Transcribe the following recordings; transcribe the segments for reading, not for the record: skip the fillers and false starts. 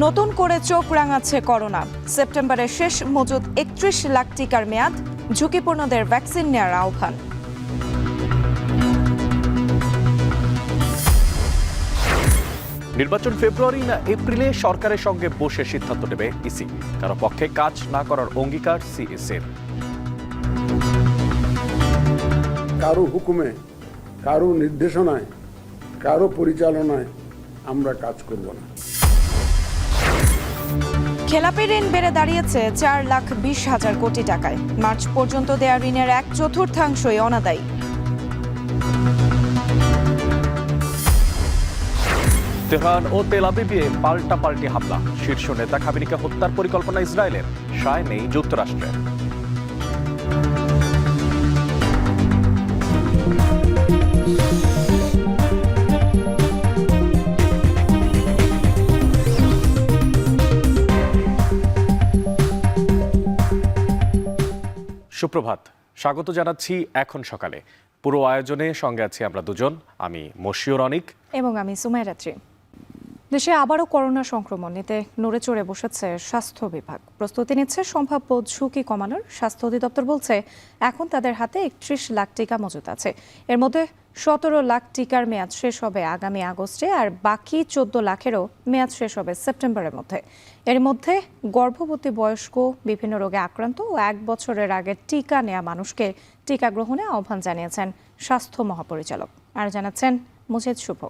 নতুন করে চোখ রাঙাচ্ছে করোনা। সেপ্টেম্বরের শেষ মজুদ ৩১ লাখ টিকার মেয়াদ, ঝুঁকিপূর্ণদের ভ্যাকসিন নেওয়ার আহ্বান। নির্বাচন ফেব্রুয়ারি না এপ্রিলে সরকারের সঙ্গে বসে সিদ্ধান্ত নেবে ইসি। কারো পক্ষে কাজ না করার অঙ্গীকার সিএসের। কারো হুকুমে, কারো নির্দেশনায়, কারো পরিচালনায় আমরা কাজ করব না। খেলাপি ঋণ বেড়ে দাঁড়িয়েছে 4,20,000 কোটি টাকায়। মার্চ পর্যন্ত দেয়া ঋণের 1/4 অনাদায়ী। তেহরান ও তেল আবিবে পাল্টাপাল্টি হামলা। শীর্ষ নেতা খামেনিকে হত্যার পরিকল্পনা ইসরায়েলের, সায় নেই যুক্তরাষ্ট্রের। সুপ্রভাত, স্বাগত জানাচ্ছি এখন সকালে। পুরো আয়োজনে সঙ্গে আছি আমরা দুজন, আমি মশিউর অনিক এবং আমি সুমাইরাত্রি। দেশে আবারও করোনা সংক্রমণ নিতে নড়ে চড়ে বসেছে স্বাস্থ্য বিভাগ। প্রস্তুতি নিচ্ছে সম্ভাব্য ঝুঁকি কমানোর। স্বাস্থ্য অধিদপ্তর বলছে এখন তাদের হাতে ৩১ লাখ টিকা মজুত আছে। এর মধ্যে ১৭ লাখ টিকার মেয়াদ শেষ হবে আগামী আগস্টে, আর বাকি ১৪ লাখেরও মেয়াদ শেষ হবে সেপ্টেম্বরের মধ্যে। এর মধ্যে গর্ভবতী, বয়স্ক, বিভিন্ন রোগে আক্রান্ত ও ১ বছরের আগে টিকা নেওয়া মানুষকে টিকা গ্রহণে আহ্বান জানিয়েছেন স্বাস্থ্য মহাপরিচালক। আর জানাচ্ছেন মুজিদ শুভ।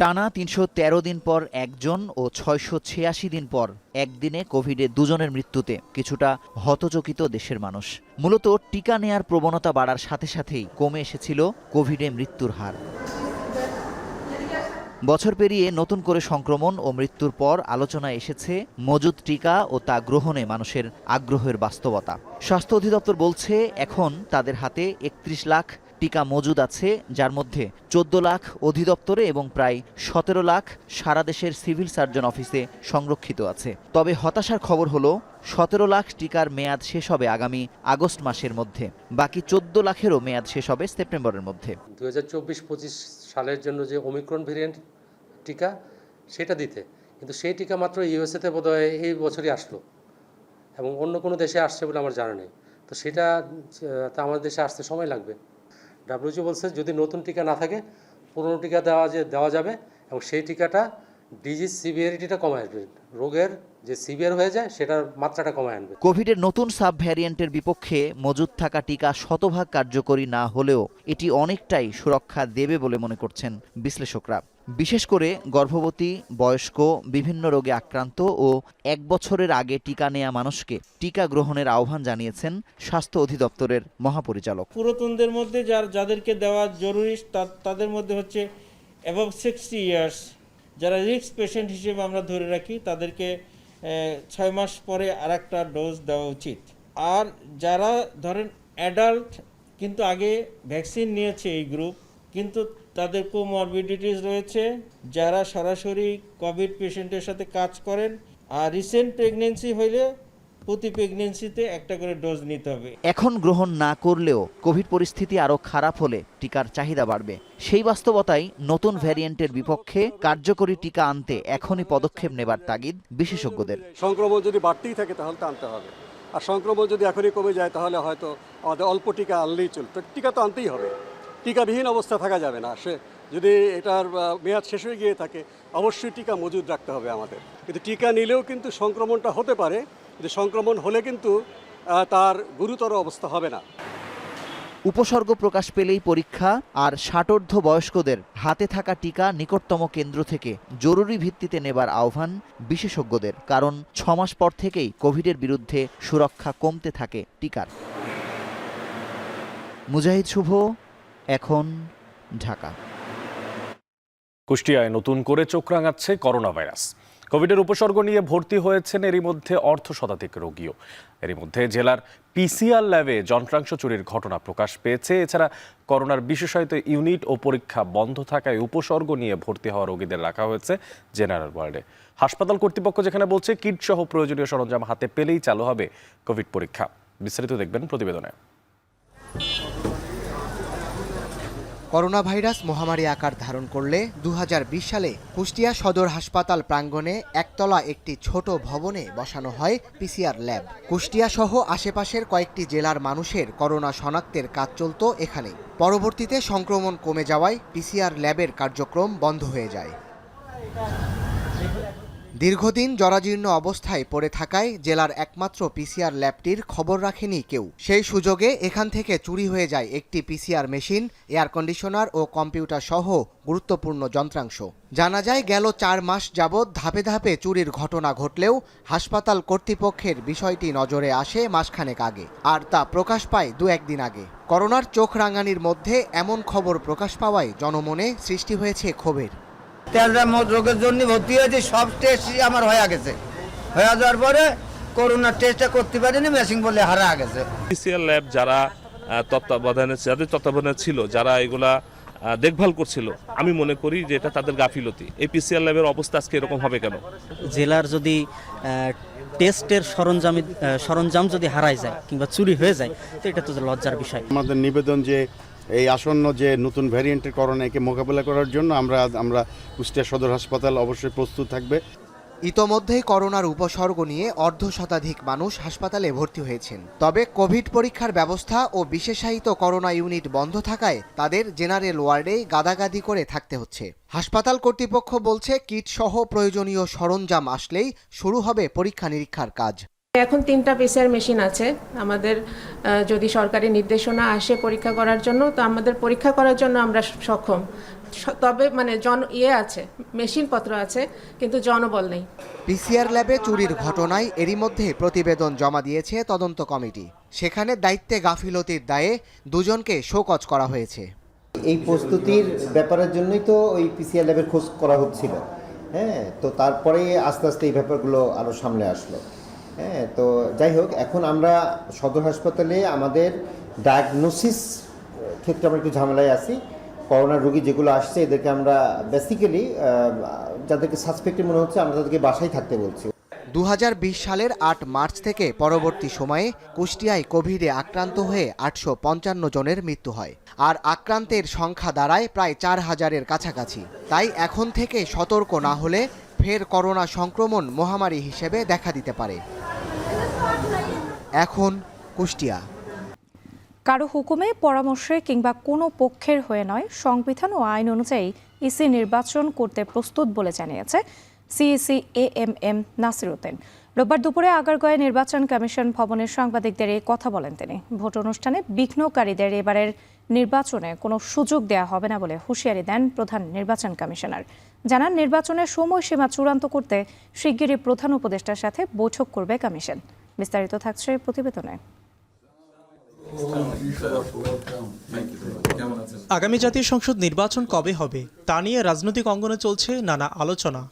টানা ৩১৩ দিন পর একজন ও ৬৮৬ দিন পর একদিনে কোভিডে দুজনের মৃত্যুতে কিছুটা হতচকিত দেশের মানুষ। মূলত টিকা নেয়ার প্রবণতা বাড়ার সাথে সাথেই কমে এসেছিল কোভিডে মৃত্যুর হার। বছর পেরিয়ে নতুন করে সংক্রমণ ও মৃত্যুর পর আলোচনায় এসেছে মজুদ টিকা ও তা গ্রহণে মানুষের আগ্রহের বাস্তবতা। স্বাস্থ্য অধিদপ্তর বলছে এখন তাদের হাতে ৩১ লাখ টিকা মজুদ আছে, যার মধ্যে ১৪ লাখ অধিদপ্তরে এবং প্রায় ১৭ লাখ সারা দেশের সিভিল সার্জন অফিসে সংরক্ষিত আছে। তবে হতাশার খবর হলো ১৭ লাখ টিকার মেয়াদ শেষ হবে আগামী আগস্ট মাসের মধ্যে। বাকি ১৪ লাখেরও মেয়াদ শেষ হবে সেপ্টেম্বরের মধ্যে। ২০২৪-২৫ সালের জন্য যে ওমিক্রন ভেরিয়েন্ট টিকা সেটা দিতে, কিন্তু সেই টিকা মাত্র ইউএসএতে বোধহয় এই বছরই আসলো এবং অন্য কোনো দেশে আসছে বলে আমার জানা নেই। তো সেটা আমাদের দেশে আসতে সময় লাগবে। WHO বলছে যদি নতুন টিকা না থাকে পুরনো টিকা দেওয়া যাবে এবং সেই টিকাটা ডিজিজ সিভিয়ারিটিটা কমায় আসবে, রোগের যে সিভিয়ার হয়ে যায় সেটার মাত্রাটা কমায় আনবে। কোভিডের নতুন সাব ভ্যারিয়েন্টের বিপক্ষে মজুদ থাকা টিকা শতভাগ কার্যকরী না হলেও এটি অনেকটাই সুরক্ষা দেবে বলে মনে করছেন বিশ্লেষকরা। বিশেষ করে গর্ভবতী, বয়স্ক, বিভিন্ন রোগে আক্রান্ত ও ১ বছরের আগে টিকা নেয়া মানুষকে টিকা গ্রহণের আহ্বান জানিয়েছেন স্বাস্থ্য অধিদপ্তরের মহাপরিচালক। পুরাতনদের মধ্যে যাদেরকে দেওয়া জরুরি তাদের মধ্যে হচ্ছে অ্যাবভ 60 ইয়ার্স, যারা রিস্ক পেশেন্ট হিসেবে আমরা ধরে রাখি, তাদেরকে ৬ মাস পরে আরেকটা ডোজ দেওয়া উচিত। আর যারা ধরেন অ্যাডাল্ট কিন্তু আগে ভ্যাকসিন নিয়েছে এই গ্রুপ, কিন্তু তাদের কোমরবিডিটিস রয়েছে, যারা সরাসরি কোভিড পেশেন্টের সাথে কাজ করেন, আর রিসেন্ট প্রেগনেন্সি হইলে প্রতি প্রেগনেন্সিতে একটা করে ডোজ নিতে হবে। এখন গ্রহণ না করলেও কোভিড পরিস্থিতি আরও খারাপ হলে টিকার চাহিদা বাড়বে। সেই বাস্তবতায় নতুন ভ্যারিয়েন্টের বিপক্ষে কার্যকরী টিকা আনতে এখনই পদক্ষেপ নেবার তাগিদ বিশেষজ্ঞদের। সংক্রমণ যদি বাড়তেই থাকে তাহলে তো আনতে হবে, আর সংক্রমণ যদি এখনই কমে যায় তাহলে হয়তো আমাদের অল্প টিকা আনলেই চলবে। টিকা তো আনতেই হবে, টিকাবিহীন অবস্থা থাকা যাবে না। সে যদি এটার মেয়াদ শেষ হয়ে গিয়ে থাকে অবশ্যই টিকা মজুদ রাখতে হবে আমাদের। কিন্তু টিকা নিলেও কিন্তু সংক্রমণটা হতে পারে, কিন্তু সংক্রমণ হলে কিন্তু তার গুরুতর অবস্থা হবে না। উপসর্গ প্রকাশ পেলেই পরীক্ষা, আর ৬০ বয়স্কদের হাতে থাকা টিকা নিকটতম কেন্দ্র থেকে জরুরি ভিত্তিতে নেবার আহ্বান বিশেষজ্ঞদের। কারণ ৬ মাস পর থেকেই কোভিডের বিরুদ্ধে সুরক্ষা কমতে থাকে টিকার। মুজাহিদ শুভ, এখন ঢাকা। কুষ্টিয়ায় নতুন করে চোখ রাঙাচ্ছে করোনা ভাইরাস। কোভিডের উপসর্গ নিয়ে ভর্তি হয়েছেন এরই মধ্যে অর্ধশতাধিক রোগীও। এরই মধ্যে জেলার পিসিআর ল্যাবে যন্ত্রাংশ চুরির ঘটনা প্রকাশ পেয়েছে। এছাড়া করোনার বিশেষায়িত ইউনিট ও পরীক্ষা বন্ধ থাকায় উপসর্গ নিয়ে ভর্তি হওয়া রোগীদের রাখা হয়েছে জেনারেল ওয়ার্ডে। হাসপাতাল কর্তৃপক্ষ যেখানে বলছে কিট সহ প্রয়োজনীয় সরঞ্জাম হাতে পেলেই চালু হবে কোভিড পরীক্ষা। বিস্তারিত দেখবেন প্রতিবেদনে। করোনা ভাইরাস মহামারী আকার ধারণ করলে 2020 সালে কুষ্টিয়া সদর হাসপাতাল প্রাঙ্গণে একতলা একটি ছোট ভবনে বসানো হয় পিসিআর ল্যাব। কুষ্টিয়া সহ আশেপাশের কয়েকটি জেলার মানুষের করোনা শনাক্তের কাজ চলত এখানে। পরবর্তীতে সংক্রমণ কমে যাওয়ায় পিসিআর ল্যাবের কার্যক্রম বন্ধ হয়ে যায়। দীর্ঘদিন জরাজীর্ণ অবস্থায় পড়ে থাকায় জেলার একমাত্র পিসিআর ল্যাবটির খবর রাখেনি কেউ। সেই সুযোগে এখান থেকে চুরি হয়ে যায় একটি পিসিআর মেশিন, এয়ার কন্ডিশনার ও কম্পিউটার সহ গুরুত্বপূর্ণ যন্ত্রাংশ। জানা যায় গেল 4 মাস যাবৎ ধাপে ধাপে চুরির ঘটনা ঘটলেও হাসপাতাল কর্তৃপক্ষের বিষয়টি নজরে আসে মাসখানেক আগে, আর তা প্রকাশ পায় 2-1 দিন আগে। করোনার চোখ রাঙানির মধ্যে এমন খবর প্রকাশ পাওয়ায় জনমনে সৃষ্টি হয়েছে ক্ষোভের। রোগের জন্য ভর্তি হয়েছে, সব টেস্ট আমার হয়ে গেছে। হয়ে যাওয়ার পরে করোনার টেস্টটা করতে পারিনি, মেশিন বলে হারা গেছে। পিসিআর ল্যাব যাদের তত্ত্বাবধানে ছিল, যারা এগুলা দেখভাল করছিল, আমি মনে করি যে এটা তাদের গাফিলতি। এই পিসিআর ল্যাবের অবস্থা আজকে এরকম হবে কেন? জেলার যদি টেস্টের সরঞ্জাম যদি হারায় যায় কিংবা চুরি হয়ে যায়, তো এটা তো লজ্জার বিষয়। আমাদের নিবেদন যে এই আসন্ন যে নতুন ভ্যারিয়েন্টের করোনাকে মোকাবেলা করার জন্য আমরা কুষ্টিয়া সদর হাসপাতাল অবশ্যই প্রস্তুত থাকবে। ইতোমধ্যেই করোনার উপসর্গ নিয়ে 1/2 মানুষ হাসপাতালে ভর্তি হয়েছেন। তবে কোভিড পরীক্ষার ব্যবস্থা ও বিশেষায়িত করোনা ইউনিট বন্ধ থাকায় তাদের জেনারেল ওয়ার্ডেই গাদাগাদি করে থাকতে হচ্ছে। হাসপাতাল কর্তৃপক্ষ বলছে কিট সহ প্রয়োজনীয় সরঞ্জাম আসলেই শুরু হবে পরীক্ষা নিরীক্ষার কাজ। এখন 3টা পিসিআর মেশিন আছে আমাদের। যদি সরকারি নির্দেশনা আসে পরীক্ষা করার জন্য, তো আমাদের পরীক্ষা করার জন্য আমরা সক্ষম। তবে আছে, মেশিনপত্র আছে, কিন্তু জনবল নেই। পিসিআর ল্যাবে চুরির ঘটনায় এরই মধ্যে প্রতিবেদন জমা দিয়েছে তদন্ত কমিটি। সেখানে দায়িত্বে গাফিলতির দায়ে 2জনকে শোকজ করা হয়েছে। এই প্রস্তুতির ব্যাপারের জন্যই তো ওই পিসিআর ল্যাবের খোঁজ করা হচ্ছিল। তো তারপরে আস্তে আস্তে এই ব্যাপারগুলো আরও সামনে আসলো। তো যাই হোক, এখন আমরা সদর হাসপাতালে আমাদের ডায়াগনোসিস ক্ষেত্রে আমরা একটু ঝামেলায় আছি। করোনার রোগী যেগুলো আসছে এদেরকে আমরা বেসিক্যালি যাদেরকে সাসপেক্টেড মনে হচ্ছে আমরা তাদেরকে বাসায় থাকতে বলছি। 2020 সালের 8 মার্চ থেকে পরবর্তী সময়ে কুষ্টিয়ায় কোভিডে আক্রান্ত হয়ে 855 জনের মৃত্যু হয়, আর আক্রান্তের সংখ্যা দাঁড়ায় প্রায় 4000-এর কাছাকাছি। তাই এখন থেকে সতর্ক না হলে ফের করোনা সংক্রমণ মহামারী হিসেবে দেখা দিতে পারে। এখন কুষ্টিয়া। কারো হুকুমে, পরামর্শে কিংবা কোনো পক্ষের হয়ে নয়, সংবিধান ও আইন অনুযায়ী ইসি নির্বাচন করতে প্রস্তুত বলে জানিয়েছে সিইসি এএমএম নাসির উদ্দিন। রোববার দুপুরে আগারগাঁওয়ে নির্বাচন কমিশন ভবনে সাংবাদিকদের এই কথা বলেন তিনি। ভোট অনুষ্ঠানে বিঘ্নকারীদের এবারের নির্বাচনে কোনো সুযোগ দেয়া হবে না বলে হুঁশিয়ারি দেন প্রধান নির্বাচন কমিশনার। জানান, নির্বাচনের সময়সীমা চূড়ান্ত করতে শিগগিরই প্রধান উপদেষ্টার সাথে বৈঠক করবে কমিশন। বিস্তারিত থাকছে প্রতিবেদনে। আগামী জাতীয় সংসদ নির্বাচন কবে হবে তা নিয়ে রাজনৈতিক অঙ্গনে চলছে নানা আলোচনা।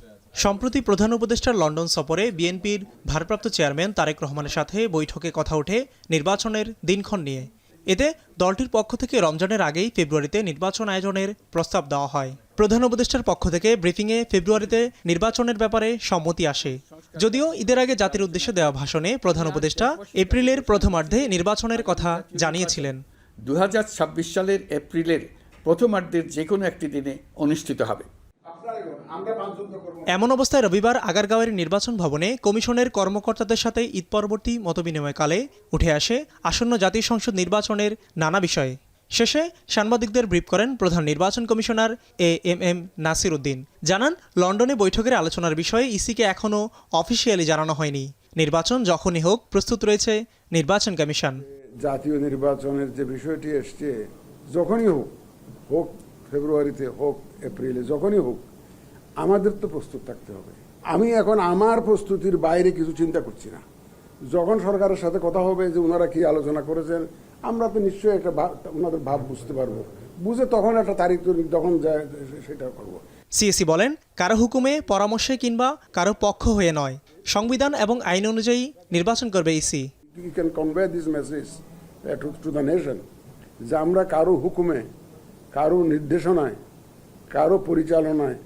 সম্প্রতি প্রধান উপদেষ্টার লন্ডন সফরে বিএনপির ভারপ্রাপ্ত চেয়ারম্যান তারেক রহমানের সাথে বৈঠকে কথা ওঠে নির্বাচনের দিনক্ষণ নিয়ে। এতে দলটির পক্ষ থেকে রমজানের আগেই ফেব্রুয়ারিতে নির্বাচন আয়োজনের প্রস্তাব দেওয়া হয়। প্রধান উপদেষ্টার পক্ষ থেকে ব্রিফিংয়ে ফেব্রুয়ারিতে নির্বাচনের ব্যাপারে সম্মতি আসে। যদিও ঈদের আগে জাতির উদ্দেশ্যে দেওয়া ভাষণে প্রধান উপদেষ্টা এপ্রিলের প্রথমার্ধে নির্বাচনের কথা জানিয়েছিলেন। 2026 সালের এপ্রিলের প্রথমার্ধের যে কোনো একটি দিনে অনুষ্ঠিত হবে। এমন অবস্থায় রবিবার আগারগাঁওয়ের নির্বাচন ভবনে কমিশনের কর্মকর্তাদের সাথে ঈদ পরবর্তী মতবিনিময়কালে উঠে আসে আসন্ন জাতীয় সংসদ নির্বাচনের নানা বিষয়ে। শেষে সাংবাদিকদের ব্রিফ করেন প্রধান নির্বাচন কমিশনার এএমএম নাসির উদ্দিন। জানান, লন্ডনে বৈঠকের আলোচনার বিষয়ে ইসিকে এখনও অফিসিয়ালি জানানো হয়নি। নির্বাচন যখনই হোক প্রস্তুত রয়েছে নির্বাচন কমিশন। জাতীয় নির্বাচনের যে বিষয়টি এসছে, যখনই হোক ফেব্রুয়ারিতে হোক এপ্রিলে, যখনই হোক আমাদের তো প্রস্তুত থাকতে হবে। আমি এখন আমার প্রস্তুতির বাইরে কিছু চিন্তা করছি না। যখন সরকারের সাথে কথা হবে যে ওনারা কি আলোচনা করেছেন, আমরা তো নিশ্চয়ই একটা ওনাদের ভাব বুঝতে পারবো, বুঝে তখন একটা তারিখ যখন যায় সেটা করব। সিএসি বলেন, কারো হুকুমে, পরামর্শে কিংবা কারো পক্ষ হয়ে নয়, সংবিধান এবং আইন অনুযায়ী নির্বাচন করবে EC. You can convey this message to the nation যে আমরা কারো হুকুমে, কারো নির্দেশনায়, কারো পরিচালনায়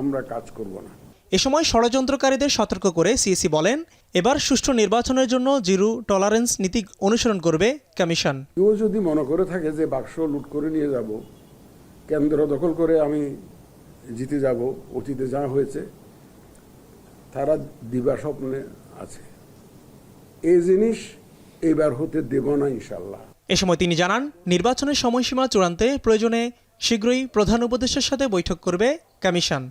আমরা কাজ করব না। এ সময় ষড়যন্ত্রকারীদের সতর্ক করে সিএসি বলেন, এবার সুষ্ঠু নির্বাচনের জন্য জিরো টলারেন্স নীতি অনুসরণ করবে কমিশন। কেউ যদি মনে করে থাকে যে বাক্স লুট করে নিয়ে যাব, কেন্দ্র দখল করে আমি জিতে যাব, অতীতে যা হয়েছে তারা দিবা স্বপ্নে আছে। এই জিনিস এবার হতে দেব না ইনশাল্লাহ। এ সময় তিনি জানান, নির্বাচনের সময়সীমা চূড়ান্তে প্রয়োজনে শীঘ্রই প্রধান উপদেষ্টার সাথে বৈঠক করবে কমিশন।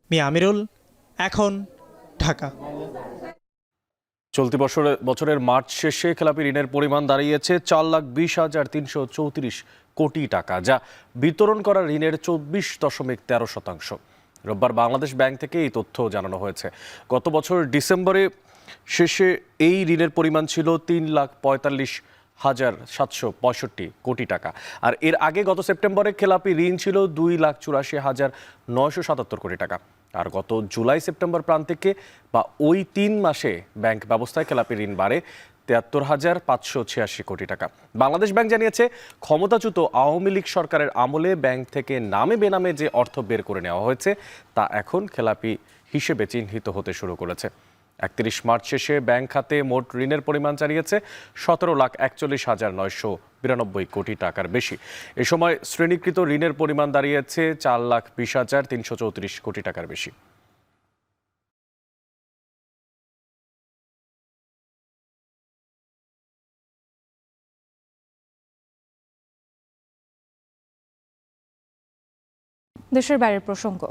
মিয়া আমিরুল, এখন, ঢাকা। চলতি বছরের মার্চ শেষে খেলাপি ঋণের পরিমাণ দাঁড়িয়েছে 4,20,334 কোটি টাকা, যা বিতরণ করা ঋণের 24.13%। রোববার বাংলাদেশ ব্যাংক থেকে এই তথ্য জানানো হয়েছে। গত বছর ডিসেম্বরে শেষে এই ঋণের পরিমাণ ছিল 3,45,765 কোটি টাকা, আর এর আগে গত সেপ্টেম্বরে খেলাপি ঋণ ছিল 2,84,977 কোটি টাকা। আর গত জুলাই সেপ্টেম্বর প্রান্তিকে বা ওই 3 মাসে ব্যাংক ব্যবস্থায় খেলাপি ঋণ বাড়ে 73,586 কোটি টাকা। বাংলাদেশ ব্যাংক জানিয়েছে, ক্ষমতাচ্যুত আওয়ামী লীগ সরকারের আমলে ব্যাংক থেকে নামে বেনামে যে অর্থ বের করে নেওয়া হয়েছে তা এখন খেলাপি হিসেবে চিহ্নিত হতে শুরু করেছে। 31 মার্চ শেষে ব্যাংক খাতে মোট ঋণের পরিমাণ দাঁড়িয়েছে 17,41,992 কোটি টাকার বেশি। এ সময় শ্রেণীকৃত ঋণের পরিমাণ দাঁড়িয়েছে 4,20,334 কোটি টাকার বেশি। দেশের বাইরের প্রসঙ্গ,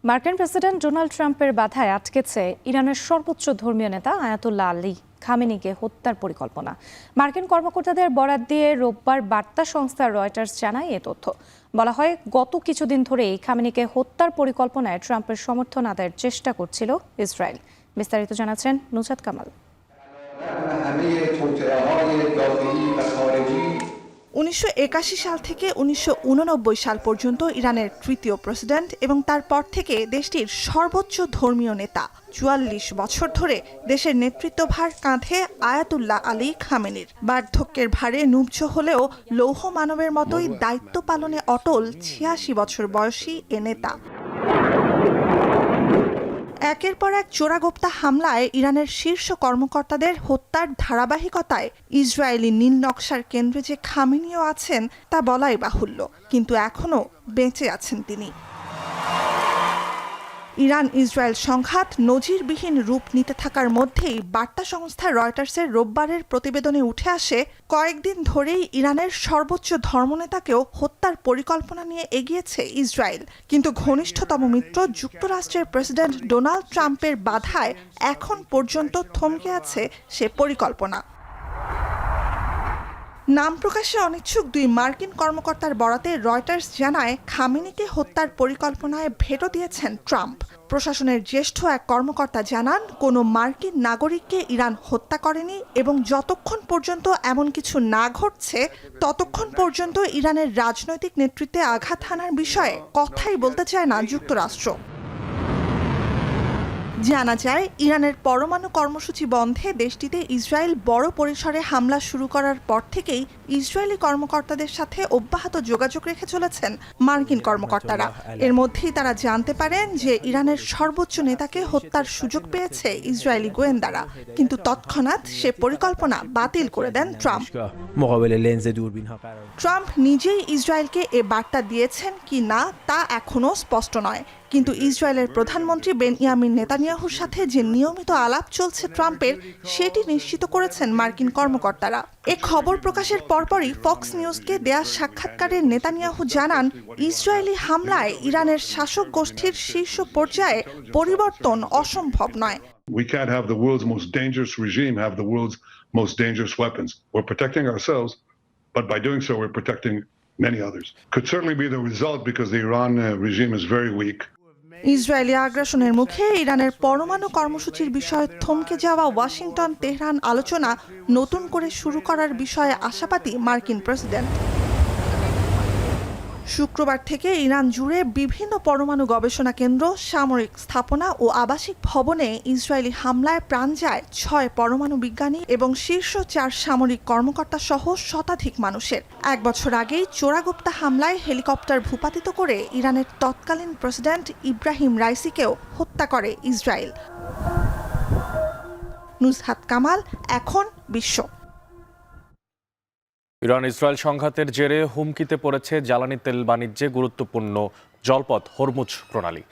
মার্কিন প্রেসিডেন্ট ডোনাল্ড ট্রাম্পের বাধায় আটকেছে ইরানের সর্বোচ্চ ধর্মীয় নেতা আয়াতুল্লাহ আলী খামেনিকে হত্যার পরিকল্পনা। মার্কিন কর্মকর্তাদের বরাত দিয়ে রোববার বার্তা সংস্থা রয়টার্স জানায় এ তথ্য। বলা হয়, গত কিছুদিন ধরেই খামেনিকে হত্যার পরিকল্পনায় ট্রাম্পের সমর্থন আদায়ের চেষ্টা করছিল ইসরায়েল। বিস্তারিত জানাচ্ছেন নুসরাত কামাল। 1981 সাল থেকে 1989 সাল পর্যন্ত ইরানের তৃতীয় প্রেসিডেন্ট এবং তারপর থেকে দেশটির সর্বোচ্চ ধর্মীয় নেতা। 44 বছর ধরে দেশের নেতৃত্বভার কাঁধে আয়াতুল্লাহ আলী খামেনির। বার্ধক্যের ভারে নুবজ হলেও লৌহ মানবের মতোই দায়িত্ব পালনে অটল 86 বছর বয়সী এ নেতা। একের পর এক চোরাগোপ্তা হামলায় ইরানের শীর্ষ কর্মকর্তাদের হত্যার ধারাবাহিকতায় ইসরায়েলি নীল নকশার কেন্দ্রে যে খামেনিও আছেন তা বলাই বাহুল্য, কিন্তু এখনও বেঁচে আছেন তিনি। ইরান ইসরায়েল সংঘাত নজিরবিহীন রূপ নিতে থাকার মধ্যেই বার্তা সংস্থা রয়টার্সের রোববারের প্রতিবেদনে উঠে আসে, কয়েকদিন ধরেই ইরানের সর্বোচ্চ ধর্মনেতাকেও হত্যার পরিকল্পনা নিয়ে এগিয়েছে ইসরায়েল। কিন্তু ঘনিষ্ঠতম মিত্র যুক্তরাষ্ট্রের প্রেসিডেন্ট ডোনাল্ড ট্রাম্পের বাধায় এখন পর্যন্ত থমকে আছে সে পরিকল্পনা। নাম প্রকাশে অনিচ্ছুক দুই মার্কিন কর্মকর্তার বরাতে রয়টার্স জানায়, খামেনিকে হত্যার পরিকল্পনায় ভেটো দিয়েছেন ট্রাম্প। প্রশাসনের জ্যেষ্ঠ এক কর্মকর্তা জানান, কোনো মার্কিন নাগরিককে ইরান হত্যা করেনি এবং যতক্ষণ পর্যন্ত এমন কিছু না ঘটছে ততক্ষণ পর্যন্ত ইরানের রাজনৈতিক নেতৃত্বে আঘাত হানার বিষয়ে কথাই বলতে চায় না যুক্তরাষ্ট্র। জানা যায়, ইরানের পরমাণু কর্মসূচি বন্ধে দেশটিতে ইসরায়েল বড় পরিসরে হামলা শুরু করার পর থেকেই ইসরায়েলি কর্মকর্তাদের সাথে অব্যাহত যোগাযোগ রেখে চলেছেন মার্কিন কর্মকর্তারা। এর মধ্যেই তারা জানতে পারেন যে ইরানের সর্বোচ্চ নেতাকে হত্যার সুযোগ পেয়েছে ইসরায়েলি গোয়েন্দারা, কিন্তু তৎক্ষণাৎ সে পরিকল্পনা বাতিল করে দেন ট্রাম্প। ট্রাম্প নিজেই ইসরায়েলকে এ বার্তা দিয়েছেন কি না তা এখনও স্পষ্ট নয়, কিন্তু ইসরায়েলের প্রধানমন্ত্রী বেনয়ামিন নেতানিয়াহুর সাথে যে নিয়মিত আলাপ চলছে ট্রাম্পের, সেটি নিশ্চিত করেছেন মার্কিন কর্মকর্তারা। এ খবর প্রকাশের পরপরই ফক্স নিউজকে দেয়া সাক্ষাৎকারে নেতানিয়াহু জানান, ইসরায়েলি হামলায় ইরানের শাসক গোষ্ঠীর শীর্ষ পর্যায়ে পরিবর্তন অসম্ভব নয়। We can't have the world's most dangerous regime have the world's most dangerous weapons. We're protecting ourselves, but by doing so we're protecting many others. Could certainly be the result because the Iran regime is very weak. Israeli আগ্রাসনের মুখে ইরানের পরমাণু কর্মসূচির বিষয়ে থমকে যাওয়া Washington Tehran আলোচনা নতুন করে শুরু করার বিষয়ে আশাবাদী মার্কিন প্রেসিডেন্ট। শুক্রবার থেকে ইরান জুড়ে বিভিন্ন পরমাণু গবেষণা কেন্দ্র, সামরিক স্থাপনা ও আবাসিক ভবনে ইসরায়েলি হামলায় প্রাণ যায় 6 পরমাণু বিজ্ঞানী এবং শীর্ষ 4 সামরিক কর্মকর্তা সহ শতাধিক মানুষের। 1 বছর আগেই চোরাগোপ্তা হামলায় হেলিকপ্টার ভূপাতিত করে ইরানের তৎকালীন প্রেসিডেন্ট ইব্রাহিম রাইসিকেও হত্যা করে ইসরায়েল। নুসরাত কামাল, এখন বিশ্ব। ইরান ইসরায়েল সংঘাতের জেরে হুমকিতে পড়েছে জ্বালানি তেল বাণিজ্যে গুরুত্বপূর্ণ জলপথ হরমুজ প্রণালী।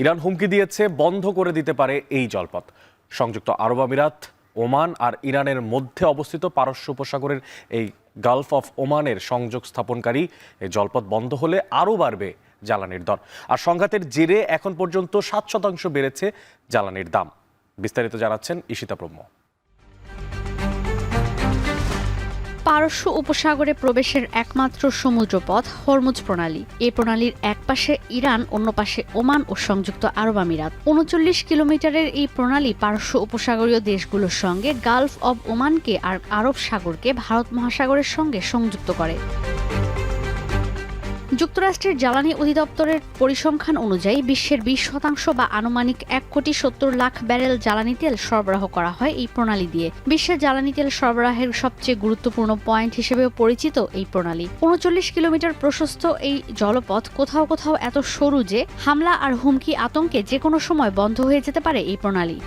ইরান হুমকি দিয়েছে বন্ধ করে দিতে পারে এই জলপথ। সংযুক্ত আরব আমিরাত, ওমান আর ইরানের মধ্যে অবস্থিত পারস্য উপসাগরের এই গালফ অফ ওমানের সংযোগ স্থাপনকারী এই জলপথ বন্ধ হলে আরও বাড়বে জ্বালানির দর। আর সংঘাতের জেরে এখন পর্যন্ত 7% বেড়েছে জ্বালানির দাম। বিস্তারিত জানাচ্ছেন ঈশিতা ব্রহ্ম। পারস্য উপসাগরে প্রবেশের একমাত্র সমুদ্রপথ হরমুজ প্রণালী। এই প্রণালীর এক পাশে ইরান, অন্য পাশে ওমান ও সংযুক্ত আরব আমিরাত। 39 কিলোমিটারের এই প্রণালী পারস্য উপসাগরীয় দেশগুলোর সঙ্গে গালফ অব ওমানকে আর আরব সাগরকে ভারত মহাসাগরের সঙ্গে সংযুক্ত করে। যুক্তরাষ্ট্রের জ্বালানি অধিদপ্তরের পরিসংখ্যান অনুযায়ী বিশ্বের 20% বা আনুমানিক 1,70,00,000 ব্যারেল জ্বালানি তেল সরবরাহ করা হয় এই প্রণালী দিয়ে। বিশ্বের জ্বালানি তেল সরবরাহের সবচেয়ে গুরুত্বপূর্ণ পয়েন্ট হিসেবেও পরিচিত এই প্রণালী। 39 কিলোমিটার প্রশস্ত এই জলপথ কোথাও কোথাও এত সরু যে হামলা আর হুমকি আতঙ্কে যে কোনো সময় বন্ধ হয়ে যেতে পারে এই প্রণালী।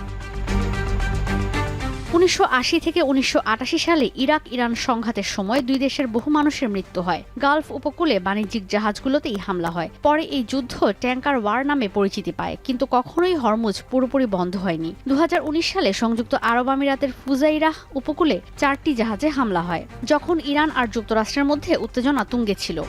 1980 থেকে 1988 সালে ইরাক ইরান সংঘাতের সময় দুই দেশের বহু মানুষের মৃত্যু হয়। গালফ উপকূলে বাণিজ্যিক জাহাজগুলোতেই হামলা হয়। পরে এই যুদ্ধ ট্যাঙ্কার ওয়ার নামে পরিচিতি পায়, কিন্তু কখনোই হরমুজ পুরোপুরি বন্ধ হয়নি। 2019 সালে সংযুক্ত আরব আমিরাতের ফুজাইরাহ উপকূলে 4টি জাহাজে হামলা হয়, যখন ইরান আর যুক্তরাষ্ট্রের মধ্যে উত্তেজনা তুঙ্গে ছিল।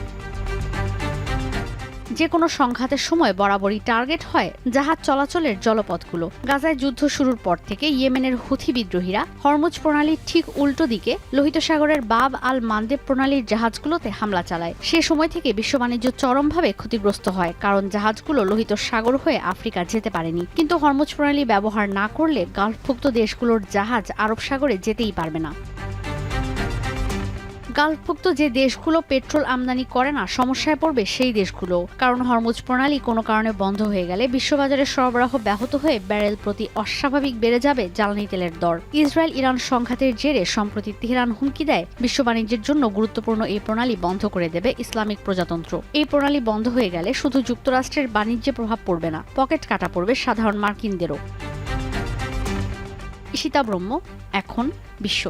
যে কোনো সংঘাতের সময় বরাবরই টার্গেট হয় জাহাজ চলাচলের জলপথগুলো। গাজায় যুদ্ধ শুরুর পর থেকে ইয়েমেনের হুথি বিদ্রোহীরা হরমুজ প্রণালীর ঠিক উল্টো দিকে লোহিত সাগরের বাব আল মানদেব প্রণালীর জাহাজগুলোতে হামলা চালায়। সে সময় থেকে বিশ্ব বাণিজ্য চরমভাবে ক্ষতিগ্রস্ত হয়, কারণ জাহাজগুলো লোহিত সাগর হয়ে আফ্রিকা যেতে পারেনি। কিন্তু হরমুজ প্রণালী ব্যবহার না করলে গালফভুক্ত দেশগুলোর জাহাজ আরব সাগরে যেতেই পারবে না। গালফভুক্ত যে দেশগুলো পেট্রোল আমদানি করে না, সমস্যায় পড়বে সেই দেশগুলো, কারণ হরমুজ প্রণালী কোনো কারণে বন্ধ হয়ে গেলে বিশ্ববাজারে সরবরাহ ব্যাহত হয়ে ব্যারেল প্রতি অস্বাভাবিক বেড়ে যাবে জ্বালানি তেলের দর। ইসরায়েল ইরান সংঘাতের জেরে সম্প্রতি তেহরান হুমকি দেয় বিশ্ব বাণিজ্যের জন্য গুরুত্বপূর্ণ এই প্রণালী বন্ধ করে দেবে ইসলামিক প্রজাতন্ত্র। এই প্রণালী বন্ধ হয়ে গেলে শুধু যুক্তরাষ্ট্রের বাণিজ্যে প্রভাব পড়বে না, পকেট কাটা পড়বে সাধারণ মার্কিনদেরও। ঈশিতা ব্রহ্ম, এখন বিশ্ব।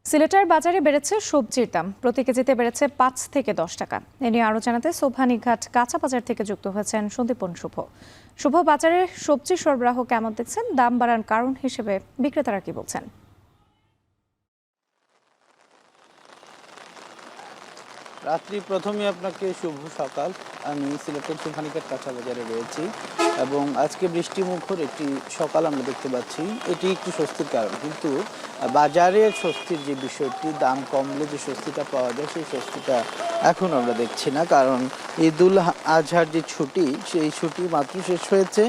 সিলেটের বাজারে বেড়েছে সবজির দাম, প্রতি কেজিতে বেড়েছে 5 থেকে 10 টাকা। এ নিয়ে আরও জানাতে সোভানীঘাট কাঁচা বাজার থেকে যুক্ত হয়েছেন সন্দীপন শুভ। শুভ, বাজারে সবজি সরবরাহ কেমন দেখছেন? দাম বাড়ার কারণ হিসেবে বিক্রেতারা কি বলছেন? রাত্রি প্রথমে আপনাকে শুভ সকাল। আমি সিলেটের সোভানীঘাট কাঁচা বাজারে রয়েছি এবং আজকে বৃষ্টিমুখর একটি সকাল আমরা দেখতে পাচ্ছি। এটি একটু স্বস্তির কারণ, কিন্তু বাজারের স্বস্তির যে বিষয়টি, দাম কমলে যে স্বস্তিটা পাওয়া যায় সেই স্বস্তিটা এখন আমরা দেখছি না, কারণ ঈদুল আজহার যে ছুটি, সেই ছুটি মাত্র শেষ হয়েছে।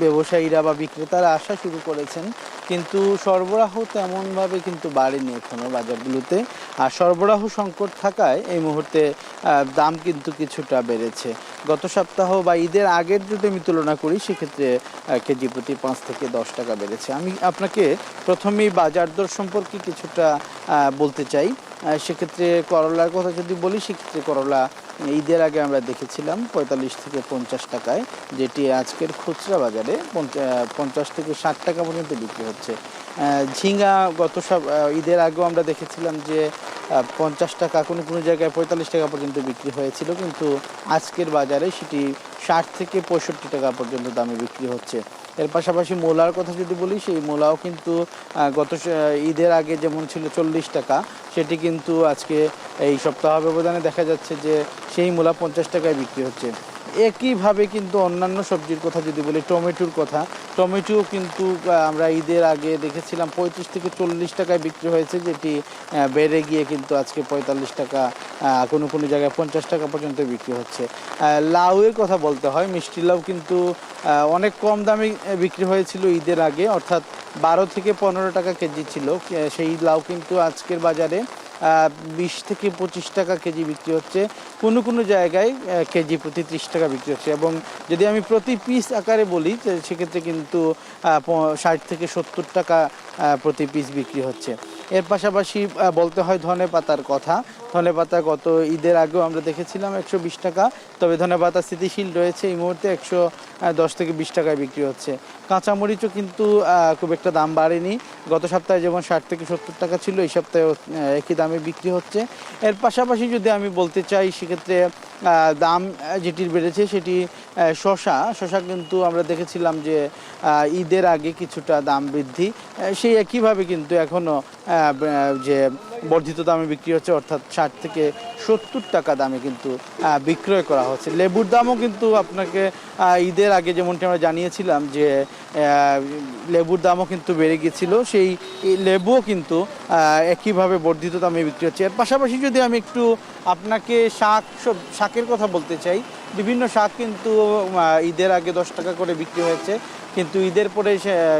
ব্যবসায়ীরা বা বিক্রেতারা আসা শুরু করেছেন, কিন্তু সরবরাহ তেমনভাবে কিন্তু বাড়েনি এখনও বাজারগুলোতে। আর সরবরাহ সংকট থাকায় এই মুহূর্তে দাম কিন্তু কিছুটা বেড়েছে। গত সপ্তাহ বা ঈদের আগের যদি আমি তুলনা করি, সেক্ষেত্রে কেজি প্রতি 5 থেকে 10 টাকা বেড়েছে। আমি আপনাকে প্রথমেই বাজার দর সম্পর্কে কিছুটা বলতে চাই। সেক্ষেত্রে করলার কথা যদি বলি, সেক্ষেত্রে করলা ঈদের আগে আমরা দেখেছিলাম 45 থেকে 50 টাকায়, যেটি আজকের খুচরা বাজারে 50 থেকে 60 টাকা পর্যন্ত বিক্রি হচ্ছে। ঝিঙ্গা গত ঈদের আগেও আমরা দেখেছিলাম যে 50 টাকা, কোনো কোনো জায়গায় 45 টাকা পর্যন্ত বিক্রি হয়েছিল, কিন্তু আজকের বাজারে সেটি 60 থেকে 65 টাকা পর্যন্ত দামে বিক্রি হচ্ছে। এর পাশাপাশি মূলার কথা যদি বলি, সেই মূলাও কিন্তু গত ঈদের আগে যেমন ছিল 40 টাকা, সেটি কিন্তু আজকে এই সপ্তাহ ব্যবধানে দেখা যাচ্ছে যে সেই মূলা 50 টাকায় বিক্রি হচ্ছে। একইভাবে কিন্তু অন্যান্য সবজির কথা যদি বলি, টমেটোর কথা, টমেটো কিন্তু আমরা ঈদের আগে দেখেছিলাম 35 থেকে 40 টাকায় বিক্রি হয়েছে, যেটি বেড়ে গিয়ে কিন্তু আজকে 45 টাকা, কোনো কোনো জায়গায় 50 টাকা পর্যন্ত বিক্রি হচ্ছে। লাউয়ের কথা বলতে হয়, মিষ্টি লাউ কিন্তু অনেক কম দামে বিক্রি হয়েছিল ঈদের আগে, অর্থাৎ 12 থেকে 15 টাকা কেজি ছিল। সেই লাউ কিন্তু আজকের বাজারে 20 থেকে 25 টাকা কেজি বিক্রি হচ্ছে, কোনো কোনো জায়গায় কেজি প্রতি 30 টাকা বিক্রি হচ্ছে। এবং যদি আমি প্রতি পিস আকারে বলি, সেক্ষেত্রে কিন্তু 60 থেকে 70 টাকা প্রতি পিস বিক্রি হচ্ছে। এর পাশাপাশি বলতে হয় ধনে পাতার কথা। ধনেপাতা গত ঈদের আগেও আমরা দেখেছিলাম 120 টাকা, তবে ধনেপাতা স্থিতিশীল রয়েছে, এই মুহূর্তে 110 থেকে 20 টাকায় বিক্রি হচ্ছে। কাঁচামরিচও কিন্তু খুব একটা দাম বাড়েনি, গত সপ্তাহে যেমন 60 থেকে 70 টাকা ছিল, এই সপ্তাহে একই দামে বিক্রি হচ্ছে। এর পাশাপাশি যদি আমি বলতে চাই সেক্ষেত্রে দাম যেটির বেড়েছে সেটি শশা কিন্তু আমরা দেখেছিলাম যে ঈদের আগে কিছুটা দাম বৃদ্ধি, সেই একইভাবে কিন্তু এখনও যে বর্ধিত দামে বিক্রি হচ্ছে, অর্থাৎ 60 থেকে 70 টাকা দামে কিন্তু বিক্রয় করা হচ্ছে। লেবুর দামও কিন্তু আপনাকে ঈদের আগে যেমনটি আমরা জানিয়েছিলাম যে লেবুর দামও কিন্তু বেড়ে গিয়েছিল, সেই লেবুও কিন্তু একইভাবে বর্ধিত দামে বিক্রি হচ্ছে। এর পাশাপাশি যদি আমি একটু আপনাকে শাকের কথা বলতে চাই, বিভিন্ন শাক কিন্তু ঈদের আগে 10 টাকা করে বিক্রি হয়েছে, কিন্তু ঈদের পরে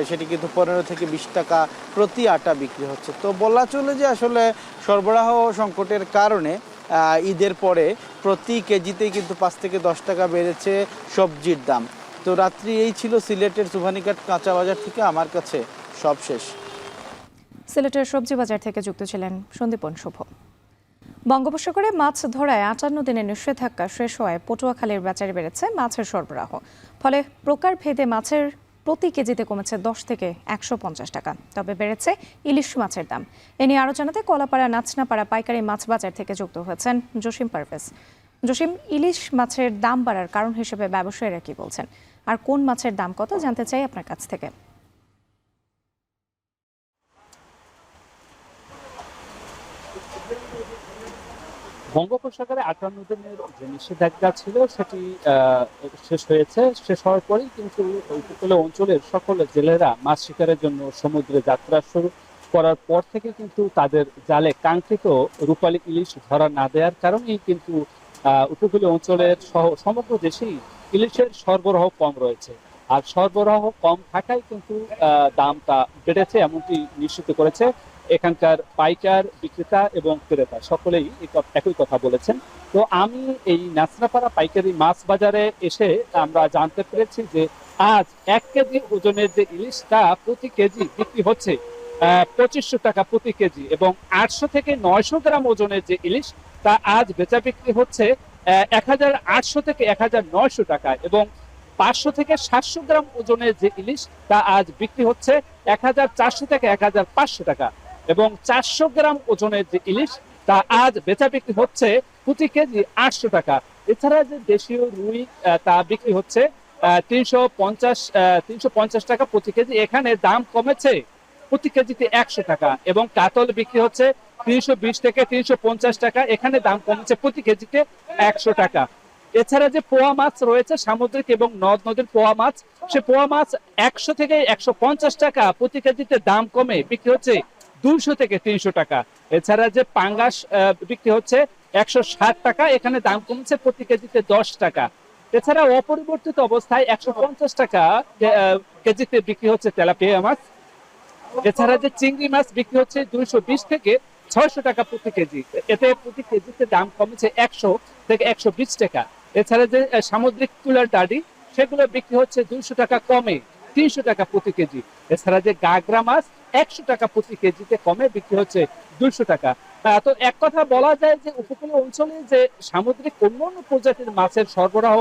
সেটি কিন্তু 15 থেকে 20 টাকা প্রতি আটা বিক্রি হচ্ছে। তো বলা চলে যে আসলে সরবরাহ সংকটের কারণে ঈদের পরে প্রতি কেজিতেই কিন্তু 5 থেকে 10 টাকা বেড়েছে সবজির দাম। তো রাত্রি এই ছিল সিলেটের সুভানিঘাট কাঁচা বাজার থেকে আমার কাছে সব শেষ। সিলেটের সবজি বাজার থেকে যুক্ত ছিলেন সন্দীপন শুভ। বঙ্গোপসাগরে মাছ ধরায় 58 দিনের নিষেধাজ্ঞা শেষ হওয়ায় পটুয়াখালীর বাজারে বেড়েছে মাছের সরবরাহ, ফলে প্রকারভেদে মাছের প্রতি কেজিতে কমেছে 10 থেকে 150 টাকা, তবে বেড়েছে ইলিশ মাছের দাম। এ নিয়ে আরও জানাতে কলাপাড়া নাচনাপাড়া পাইকারি মাছ বাজার থেকে যুক্ত হয়েছেন জসিম পারভেজ। জসিম, ইলিশ মাছের দাম বাড়ার কারণ হিসেবে ব্যবসায়ীরা কি বলছেন, আর কোন মাছের দাম কত জানতে চাই আপনার কাছ থেকে। বঙ্গোপসাগরে 58 দিনের যে নিষেধাজ্ঞা ছিল সেটি শেষ হয়েছে। শেষ হওয়ার পরেই কিন্তু উপকূলীয় অঞ্চলের সকল জেলেরা মাছ শিকারের জন্য সমুদ্রে যাত্রা শুরু করার পর থেকে কিন্তু তাদের জালে কাঙ্ক্ষিত রূপালী ইলিশ ধরা না দেওয়ার কারণেই কিন্তু উপকূলীয় অঞ্চলের সহ সমগ্র দেশেই ইলিশের সরবরাহ কম রয়েছে। আর সরবরাহ কম থাকায় কিন্তু দামটা বেড়েছে, এমনটি নিশ্চিত করেছে এখানকার পাইকার, বিক্রেতা এবং ক্রেতা সকলেই একই কথা বলেছেন। তো আমি এই নাচনাপাড়া পাইকারি মাছ বাজারে এসে আমরা জানতে পেরেছি যে আজ 1 কেজি ওজনের যে ইলিশ তা প্রতি কেজি বিক্রি হচ্ছে 2500 টাকা প্রতি কেজি, এবং 800 থেকে 900 গ্রাম ওজনের যে ইলিশ তা আজ বেচা বিক্রি হচ্ছে 1800 থেকে 1900 টাকা, এবং 500 থেকে 700 গ্রাম ওজনের যে ইলিশ তা আজ বিক্রি হচ্ছে 1400 থেকে 1500 টাকা, এবং 400 গ্রাম ওজনের যে ইলিশ তা আজ বেচা বিক্রি হচ্ছে প্রতি কেজি 800 টাকা। এছাড়া যে দেশীয় রুই তা বিক্রি হচ্ছে 350 টাকা প্রতি কেজি, এখানে দাম কমেছে প্রতি কেজিতে 100 টাকা, এবং কাতল বিক্রি হচ্ছে 320 থেকে 350 টাকা, এখানে দাম কমেছে প্রতি কেজিতে 100 টাকা। এছাড়া যে পোয়া মাছ রয়েছে সামুদ্রিক এবং নদ নদীর পোয়া মাছ, সে পোয়া মাছ 100 থেকে 150 টাকা প্রতি কেজিতে দাম কমে বিক্রি হচ্ছে 200 থেকে 300 টাকা। এছাড়া যে পাঙ্গাস বিক্রি হচ্ছে 160 টাকা, এখানে দাম কমছে প্রতি কেজিতে 10 টাকা। এছাড়া অপরিবর্তিত অবস্থায় 150 টাকা কেজিতে বিক্রি হচ্ছে তেলাপিয়া মাছ। এছাড়া যে চিংড়ি মাছ বিক্রি হচ্ছে 220 থেকে 600 টাকা প্রতি কেজি, এতে প্রতি কেজিতে দাম কমেছে 100 থেকে 120 টাকা। এছাড়া যে সামুদ্রিক তুলার ডাডি সেগুলো বিক্রি হচ্ছে 200 টাকা কমে 300 টাকা প্রতি কেজি। এছাড়া যে গাগরা মাছ 100 টাকা প্রতি কেজিতে কমে বিক্রি হচ্ছে 200 টাকা। তো এক কথা বলা যায় যে উপকূলীয় অঞ্চলে যে সামুদ্রিক অন্যান্য প্রজাতির মাছের সরবরাহ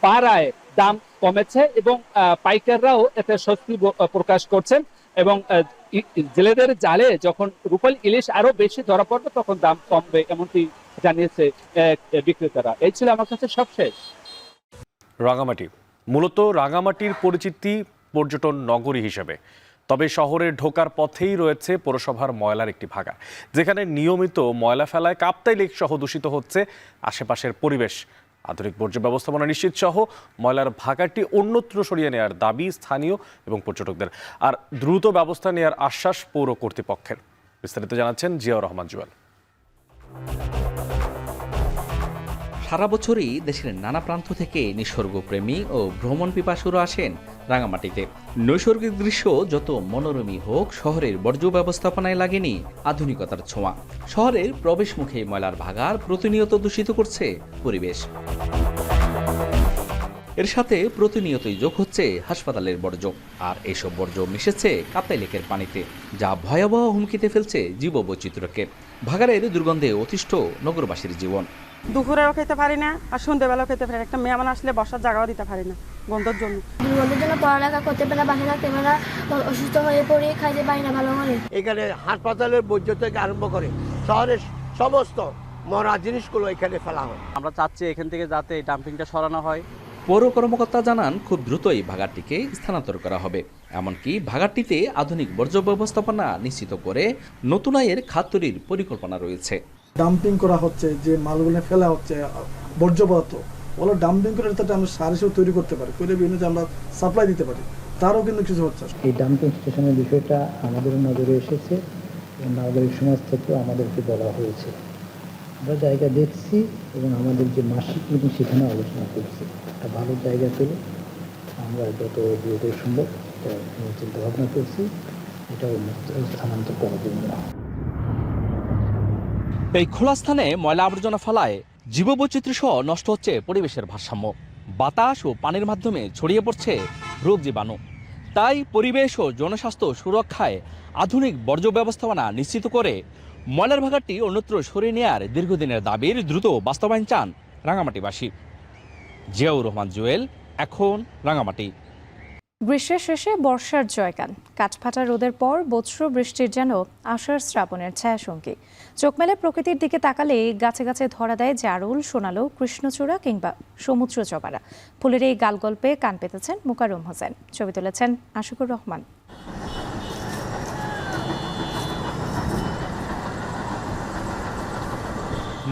বাড়ায় দাম কমেছে, এবং পাইকাররাও এতে স্বস্তি প্রকাশ করছেন, এবং জেলেদের জালে যখন রূপালী ইলিশ আরো বেশি ধরা পড়বে তখন দাম কমবে, এমনটি জানিয়েছে বিক্রেতারা। এই ছিল আমার কাছে সবশেষ। রাঙামাটি মূলত রাঙামাটির পরিচিতি পর্যটন নগরী হিসেবে, তবে শহরের ঢোকার পথেই রয়েছে পৌরসভার ময়লার একটি ভাগা, যেখানে নিয়মিত ময়লা ফেলায় কাপ্তাই লেক সহ দূষিত হচ্ছে আশেপাশের পরিবেশ। আধুনিক বর্জ্য ব্যবস্থাপনা নিশ্চিত সহ ময়লার ভাগাটি অন্যত্র সরিয়ে নেওয়ার দাবি স্থানীয় এবং পর্যটকদের, আর দ্রুত ব্যবস্থা নেওয়ার আশ্বাস পৌর কর্তৃপক্ষের। বিস্তারিত জানাচ্ছেন জিয়াউর রহমান জুয়েল। সারা বছরই দেশের নানা প্রান্ত থেকে নিসর্গপ্রেমী ও ভ্রমণ পিপাসুরা আসেন রাঙামাটিতে। নৈসর্গিক দৃশ্য যত মনোরমী হোক, শহরের বর্জ্য ব্যবস্থাপনায় লাগেনি আধুনিকতার ছোঁয়া। শহরের প্রবেশমুখে ময়লার ভাগার প্রতিনিয়ত দূষিত করছে পরিবেশ। এর সাথে প্রতিনিয়তই যোগ হচ্ছে হাসপাতালের বর্জ্য, আর এসব বর্জ্য মিশেছে কাপ্তাই লেকের পানিতে, যা ভয়াবহ হুমকিতে ফেলছে জীববৈচিত্র্যকে। ভাগাড়ের দুর্গন্ধে অতিষ্ঠ নগরবাসীর জীবন। দুপুরেও খেতে পারি না আর সন্ধ্যেবেলাও খেতে পারি না, একটা মেহমান আসলে বসার জায়গাও দিতে পারি না গন্ধের জন্য। দুর্গন্ধের জন্য পড়ালেখা করতে পারে, বাসা থাকতে পারে, অসুস্থ হয়ে পড়ে খাইতে পারি না ভালো করে। এখানে হাসপাতালের বর্জ্য থেকে আরম্ভ করে শহরের সমস্ত মরা জিনিসগুলো এখানে ফেলা হয়। আমরা চাচ্ছি এখান থেকে যাতে এই ডাম্পিংটা সরানো হয়। পৌর কর্মকর্তা জানান খুব দ্রুতই ভাগাড়টিকে স্থানান্তর করা হবে। এমনকি ভাগাড়টিতে আধুনিক বর্জ্য ব্যবস্থাপনা নিশ্চিত করে নতুন আয়ের খাত তৈরির পরিকল্পনা রয়েছে। ডাম্পিং করা হচ্ছে, যে মালগুলো ফেলা হচ্ছে বর্জ্য পদার্থ, ওগুলো ডাম্পিং করে যাতে আমরা সার হিসেবে তৈরি করতে পারি, করে বিভিন্ন যে আমরা সাপ্লাই দিতে পারি, তারও কিন্তু কিছু হচ্ছে। এই ডাম্পিং স্টেশনের বিষয়টা আমাদের নজরে এসেছে এবং নাগরিক সমাজ থেকেও আমাদেরকে বলা হয়েছে। আমরা জায়গা দেখছি এবং আমাদের যে মাসিক মিটিং সেখানে আলোচনা করছি। একটা ভালো জায়গা পেলে আমরা যত দ্রুত সম্ভব চিন্তা ভাবনা করছি এটা স্থানান্তর করার জন্য। এই খোলা স্থানে ময়লা আবর্জনা ফেলায় জীববৈচিত্র্য সহ নষ্ট হচ্ছে পরিবেশের ভারসাম্য। বাতাস ও পানির মাধ্যমে ছড়িয়ে পড়ছে রোগ জীবাণু। তাই পরিবেশ ও জনস্বাস্থ্য সুরক্ষায় আধুনিক বর্জ্য ব্যবস্থাপনা নিশ্চিত করে ময়লার ভাগাড়টি অন্যত্র সরিয়ে নেওয়ার দীর্ঘদিনের দাবির দ্রুত বাস্তবায়ন চান রাঙামাটিবাসী। জিয়াউর রহমান জুয়েল, এখন রাঙামাটি। গ্রীষ্মের শেষে বর্ষার জয়গান, কাঠফাটা রোদের পর বজ্র বৃষ্টির যেন আষাঢ় শ্রাবণের ছায়াসঙ্গী। চোখ মেলে প্রকৃতির দিকে তাকালে গাছে গাছে ধরা দেয় জারুল, সোনালু, কৃষ্ণচূড়া কিংবা সমুদ্র জবারা। ফুলের এই গালগল্পে কান পেতেছেন মোকাররম হোসেন, ছবি তুলেছেন আশিকুর রহমান।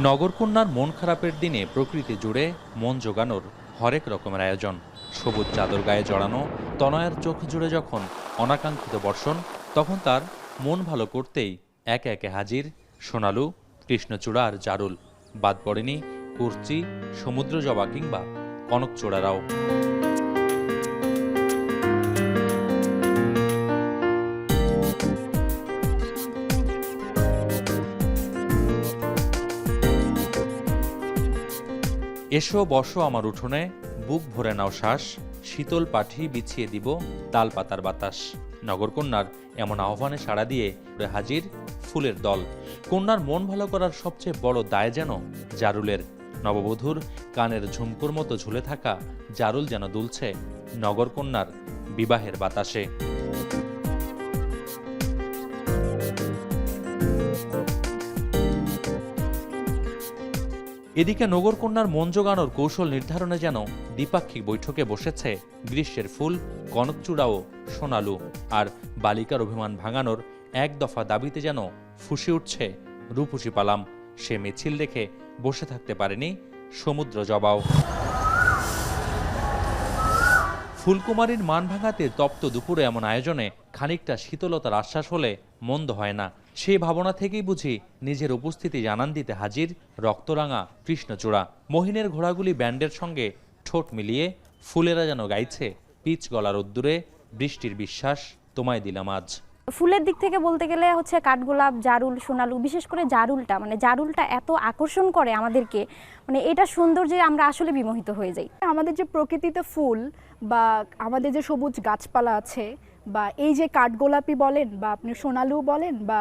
নগরকন্যার মন খারাপের দিনে প্রকৃতি জুড়ে মন জোগানোর হরেক রকমের আয়োজন। সবুজ চাদর গায়ে জড়ানো তনয়ার চোখ জুড়ে যখন অনাকাঙ্ক্ষিত বর্ষণ, তখন তার মন ভালো করতেই একে একে হাজির সোনালু, কৃষ্ণচূড়া আর জারুল। বাদ পড়েনি কুরচি, সমুদ্র জবা কিংবা কনকচূড়ারাও। এসো বসো আমার উঠোনে, বুক ভরে নাও শ্বাস, শীতল পাঠি বিছিয়ে দিব তাল পাতার বাতাস। নগরকন্যার এমন আহ্বানে সাড়া দিয়ে হাজির ফুলের দল। কন্যার মন ভালো করার সবচেয়ে বড় দায় যেন জারুলের। নববধূর কানের ঝুমকুর মতো ঝুলে থাকা জারুল যেন দুলছে নগরকন্যার বিবাহের বাতাসে। এদিকে নগরকন্যার মন জোগানোর কৌশল নির্ধারণে যেন দ্বিপাক্ষিক বৈঠকে বসেছে গ্রীষ্মের ফুল, কনকচূড়া ও সোনালু। আর বালিকার অভিমান ভাঙানোর এক দফা দাবিতে যেন ফুঁসে উঠছে রূপসী পালাম। সে মিছিল দেখে বসে থাকতে পারেনি সমুদ্র জবাও। ফুলকুমারীর মান ভাঙাতে তপ্ত দুপুরে এমন আয়োজনে খানিকটা শীতলতার আশ্বাস হলে মন্দ হয় না। সেই ভাবনা থেকেই বুঝি নিজের উপস্থিতি জানান দিতে হাজির রক্তরাঙা কৃষ্ণচূড়া। মহিনের ঘোড়াগুলি ব্যান্ডের সঙ্গে ঠোঁট মিলিয়ে ফুলেরা যেন গাইছে পিচ গলা রোদ্দুরে, বৃষ্টির বিশ্বাস তোমায় দিলাম আজ। ফুলের দিক থেকে বলতে গেলে হচ্ছে কাঠগোলাপ, জারুল, সোনালু, বিশেষ করে জারুলটা এত আকর্ষণ করে আমাদেরকে, এটা সৌন্দর্যে আমরা আসলে বিমোহিত হয়ে যাই। আমাদের যে প্রকৃতিতে ফুল বা আমাদের যে সবুজ গাছপালা আছে, বা এই যে কাঠগোলাপি বলেন বা আপনি সোনালু বলেন বা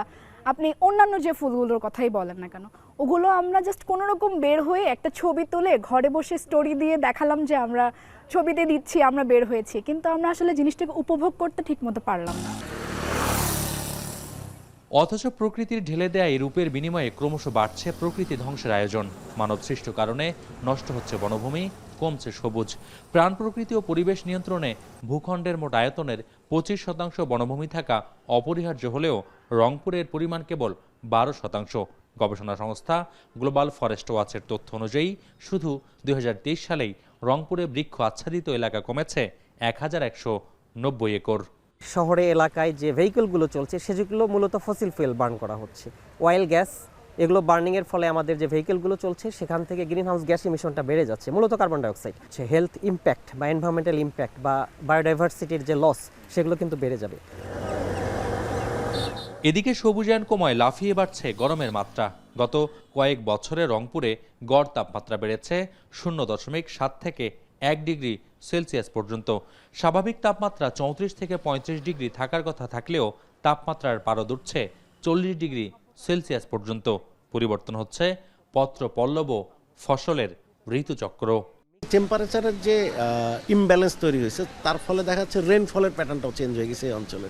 আপনি অন্যান্য যে ফুলগুলোর কথাই বলেন না কেন, ওগুলো আমরা জাস্ট কোনো রকম বের হয়ে একটা ছবি তুলে ঘরে বসে স্টোরি দিয়ে দেখালাম যে আমরা ছবিতে দিচ্ছি, আমরা বের হয়েছি, কিন্তু আমরা আসলে জিনিসটাকে উপভোগ করতে ঠিকমতো পারলাম না। অথচ প্রকৃতির ঢেলে দেয়া এই রূপের বিনিময়ে ক্রমশ বাড়ছে প্রকৃতি ধ্বংসের আয়োজন। মানব সৃষ্ট কারণে নষ্ট হচ্ছে বনভূমি, কমছে সবুজ। প্রাণ প্রকৃতি ও পরিবেশ নিয়ন্ত্রণে ভূখণ্ডের মোট আয়তনের 25% বনভূমি থাকা অপরিহার্য হলেও রংপুরের পরিমাণ কেবল 12%। গবেষণা সংস্থা গ্লোবাল ফরেস্ট ওয়াচের তথ্য অনুযায়ী শুধু 2023 সালেই রংপুরে বৃক্ষ আচ্ছাদিত এলাকা কমেছে 1190 একর। শহরে এলাকায় যে ভেহিকলগুলো চলছে সেগুলো মূলত ফসিল ফুয়েল বার্ন করা হচ্ছে, অয়েল গ্যাস, এগুলো বার্নিংয়ের ফলে আমাদের যে ভেহিকলগুলো চলছে সেখান থেকে গ্রিন হাউস গ্যাস ইমিশনটা বেড়ে যাচ্ছে, মূলত কার্বন ডাইঅক্সাইড। হেলথ ইম্প্যাক্ট বা এনভায়রনমেন্টাল ইম্প্যাক্ট বা বায়োডাইভার্সিটির যে লস সেগুলো কিন্তু বেড়ে যাবে। এদিকে সবুজায়ন কমায় লাফিয়ে বাড়ছে গরমের মাত্রা। গত কয়েক বছরে রংপুরে গড় তাপমাত্রা বেড়েছে 0.7 থেকে 1 ডিগ্রি সেলসিয়াস পর্যন্ত। স্বাভাবিক তাপমাত্রা 34 থেকে 35 ডিগ্রি থাকার কথা থাকলেও তাপমাত্রার পারদ উঠছে 40 ডিগ্রি সেলসিয়াস পর্যন্ত। পরিবর্তন হচ্ছে পত্র পল্লব ফসলের ঋতুচক্র। টেম্পারেচারের যে ইমব্যালেন্স তৈরি হয়েছে তার ফলে দেখা যাচ্ছে রেইনফলের প্যাটার্নটাও চেঞ্জ হয়ে গেছে এই অঞ্চলে।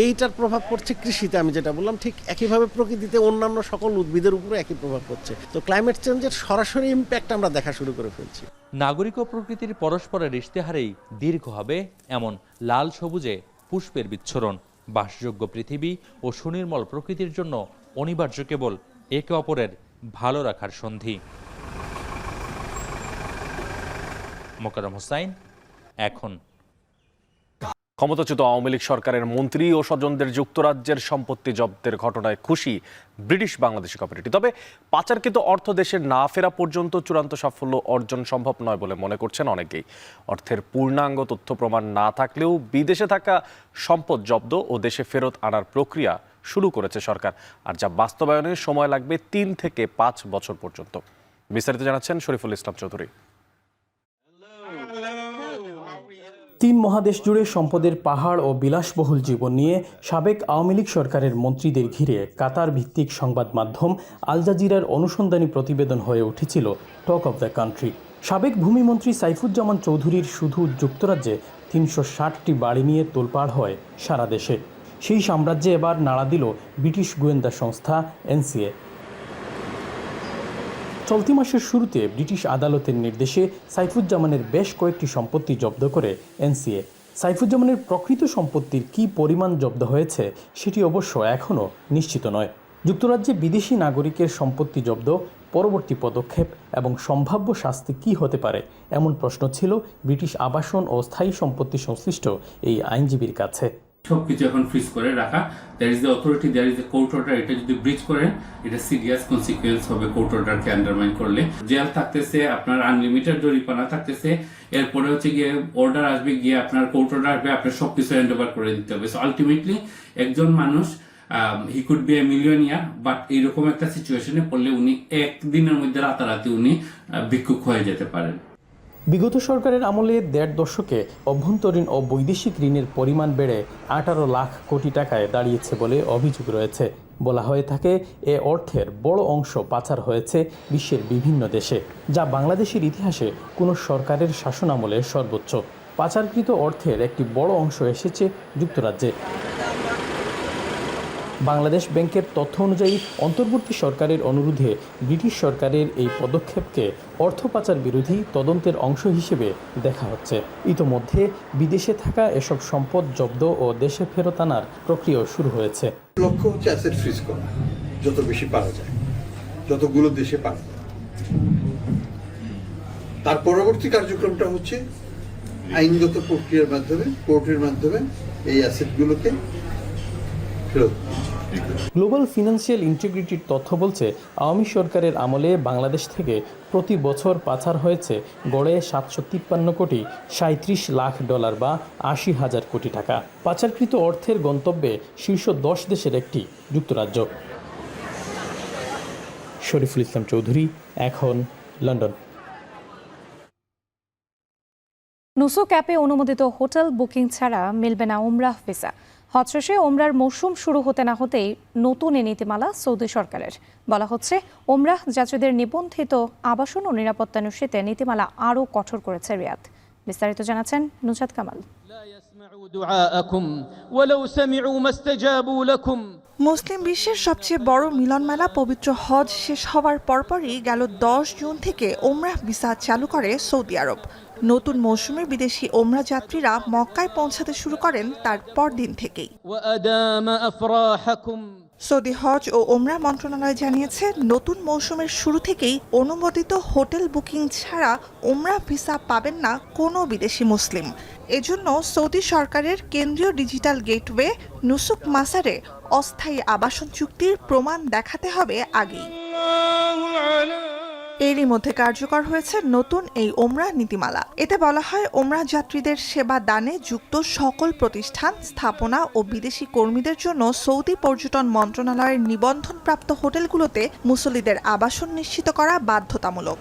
এইটার প্রভাব পড়ছে কৃষিতে, আমি যেটা বললাম ঠিক একইভাবে প্রকৃতিতে অন্যান্য সকল উদ্ভিদের উপরে একই প্রভাব পড়ছে। তো ক্লাইমেট চেঞ্জের সরাসরি ইম্প্যাক্ট আমরা দেখা শুরু করে ফেলছি। নাগরিক ও প্রকৃতির পরস্পরের ইশতেহারেই দীর্ঘ হবে এমন লাল সবুজে পুষ্পের বিচ্ছরণ। বাসযোগ্য পৃথিবী ও সুনির্মল প্রকৃতির জন্য অনিবার্য কেবল একে অপরের ভালো রাখার সন্ধি। মোকাররম হোসাইন, এখন। ক্ষমতাচ্যুত আওয়ামী লীগ সরকারের মন্ত্রী ও স্বজনদের যুক্তরাজ্যের সম্পত্তি জব্দের ঘটনায় খুশি ব্রিটিশ বাংলাদেশি কমিউনিটি। তবে পাচারকৃত অর্থ দেশে না ফেরা পর্যন্ত চূড়ান্ত সাফল্য অর্জন সম্ভব নয় বলে মনে করছেন অনেকেই। অর্থের পূর্ণাঙ্গ তথ্য প্রমাণ না থাকলেও বিদেশে থাকা সম্পদ জব্দ ও দেশে ফেরত আনার প্রক্রিয়া শুরু করেছে সরকার, আর যা বাস্তবায়নে সময় লাগবে 3 থেকে 5 বছর পর্যন্ত। বিস্তারিত জানাচ্ছেন শরীফুল ইসলাম চৌধুরী। 3 মহাদেশ জুড়ে সম্পদের পাহাড় ও বিলাসবহুল জীবন নিয়ে সাবেক আওয়ামী লীগ সরকারের মন্ত্রীদের ঘিরে কাতার ভিত্তিক সংবাদ মাধ্যম আল জাজিরার অনুসন্ধানী প্রতিবেদন হয়ে উঠেছিল টক অব দ্য কান্ট্রি। সাবেক ভূমিমন্ত্রী সাইফুজ্জামান চৌধুরীর শুধু যুক্তরাজ্যে 360টি বাড়ি নিয়ে তোলপাড় হয় সারা দেশে। সেই সাম্রাজ্যে এবার নাড়া দিল ব্রিটিশ গোয়েন্দা সংস্থা এনসিএ। চলতি মাসের শুরুতে ব্রিটিশ আদালতের নির্দেশে সাইফুজ্জামানের বেশ কয়েকটি সম্পত্তি জব্দ করে এনসিএ। সাইফুজ্জামানের প্রকৃত সম্পত্তির কী পরিমাণ জব্দ হয়েছে সেটি অবশ্য এখনও নিশ্চিত নয়। যুক্তরাজ্যে বিদেশি নাগরিকের সম্পত্তি জব্দ, পরবর্তী পদক্ষেপ এবং সম্ভাব্য শাস্তি কী হতে পারে এমন প্রশ্ন ছিল ব্রিটিশ আবাসন ও স্থায়ী সম্পত্তি সংশ্লিষ্ট এই আইনজীবীর কাছে। সবকিছু এখন ফ্রিজ করে রাখা, there is the authority, there is the court order. এটা যদি ব্রিচ করেন এটা সিরিয়াস কনসিকুয়েন্স হবে কোর্ট অর্ডারকে আন্ডারমাইন করলে। জেল থাকতেছে, আপনার আনলিমিটেড জরিমানা থাকতেছে, এরপরে হচ্ছে গিয়ে অর্ডার আসবে, গিয়ে আপনার কোর্ট অর্ডার আসবে, আপনার সবকিছু হ্যান্ড ওভার করে দিতে হবে। সো আলটিমেটলি একজন মানুষ he could B A millionaire, but এইরকম একটা সিচুয়েশনে পড়লে উনি একদিনের মধ্যে রাতারাতি উনি ভিক্ষুক হয়ে যেতে পারেন। বিগত সরকারের আমলে 1.5 দশকে অভ্যন্তরীণ ও বৈদেশিক ঋণের পরিমাণ বেড়ে 18 লাখ কোটি টাকায় দাঁড়িয়েছে বলে অভিযোগ রয়েছে। বলা হয়ে থাকে এ অর্থের বড় অংশ পাচার হয়েছে বিশ্বের বিভিন্ন দেশে, যা বাংলাদেশের ইতিহাসে কোনো সরকারের শাসনামলে সর্বোচ্চ। পাচারকৃত অর্থের একটি বড় অংশ এসেছে যুক্তরাজ্যে। বাংলাদেশ ব্যাংকের তথ্য অনুযায়ী অন্তর্বর্তী সরকারের অনুরোধে ব্রিটিশ সরকারের এই পদক্ষেপকে অর্থ পাচার বিরোধী তদন্তের অংশ হিসেবে দেখা হচ্ছে। ইতোমধ্যে বিদেশে থাকা এসব সম্পদ জব্দ ও দেশে ফেরত আনার প্রক্রিয়াও শুরু হয়েছে। লক্ষ্য হচ্ছে অ্যাসেট ফ্রিজ করা, যত বেশি পারা যায়, যতগুলো দেশে পারা যায়। তার পরবর্তী কার্যক্রমটা হচ্ছে আইনগত প্রক্রিয়ার মাধ্যমে, কোর্টের মাধ্যমে এই অ্যাসেটগুলোকে ফেরত। গ্লোবাল ফিনান্সিয়াল ইন্টিগ্রিটির তথ্য বলছে আওয়ামী সরকারের আমলে বাংলাদেশ থেকে প্রতি বছর পাচার হয়েছে গড়ে 753 কোটি 37 লাখ ডলার বা 80,000 কোটি টাকা। পাচারকৃত অর্থের গন্তব্যে শীর্ষ 10 দেশের একটি যুক্তরাজ্য। শরীফুল ইসলাম চৌধুরী, এখন, লন্ডন। নুসুক অ্যাপে অনুমোদিত হোটেল বুকিং ছাড়া মিলবে না উমরাহ ভিসা। হজ শেষে ওমরার মৌসুম শুরু হতে না হতেই নতুন এ নীতিমালা সৌদি সরকারের। বলা হচ্ছে ওমরাহ যাত্রীদের নিবন্ধিত আবাসন ও নিরাপত্তা নিশ্চিতে নীতিমালা আরও কঠোর করেছে রিয়াদ। বিস্তারিত জানাচ্ছেন নুজাত কামাল। মুসলিম বিশ্বের সবচেয়ে বড় মিলন মেলা পবিত্র হজ শেষ হওয়ার পরপরই গেল 10 জুন থেকে ওমরাহ ভিসা চালু করে সৌদি আরব। নতুন মৌসুমে বিদেশি ওমরা যাত্রীরা মক্কায় পৌঁছাতে শুরু করেন তার পরদিন থেকেই। সৌদি হজ ও ওমরা মন্ত্রণালয় জানিয়েছে নতুন মৌসুমের শুরু থেকেই অনুমোদিত হোটেল বুকিং ছাড়া ওমরা ভিসা পাবেন না কোনো বিদেশি মুসলিম। এজন্য সৌদি সরকারের কেন্দ্রীয় ডিজিটাল গেটওয়ে নুসুক মাসারে অস্থায়ী আবাসন চুক্তির প্রমাণ দেখাতে হবে আগেই। এরই মধ্যে কার্যকর হয়েছে নতুন এই ওমরা নীতিমালা। এতে বলা হয় ওমরা যাত্রীদের সেবা দানে যুক্ত সকল প্রতিষ্ঠান, স্থাপনা ও বিদেশি কর্মীদের জন্য সৌদি পর্যটন মন্ত্রণালয়ের নিবন্ধনপ্রাপ্ত হোটেলগুলোতে মুসল্লিদের আবাসন নিশ্চিত করা বাধ্যতামূলক।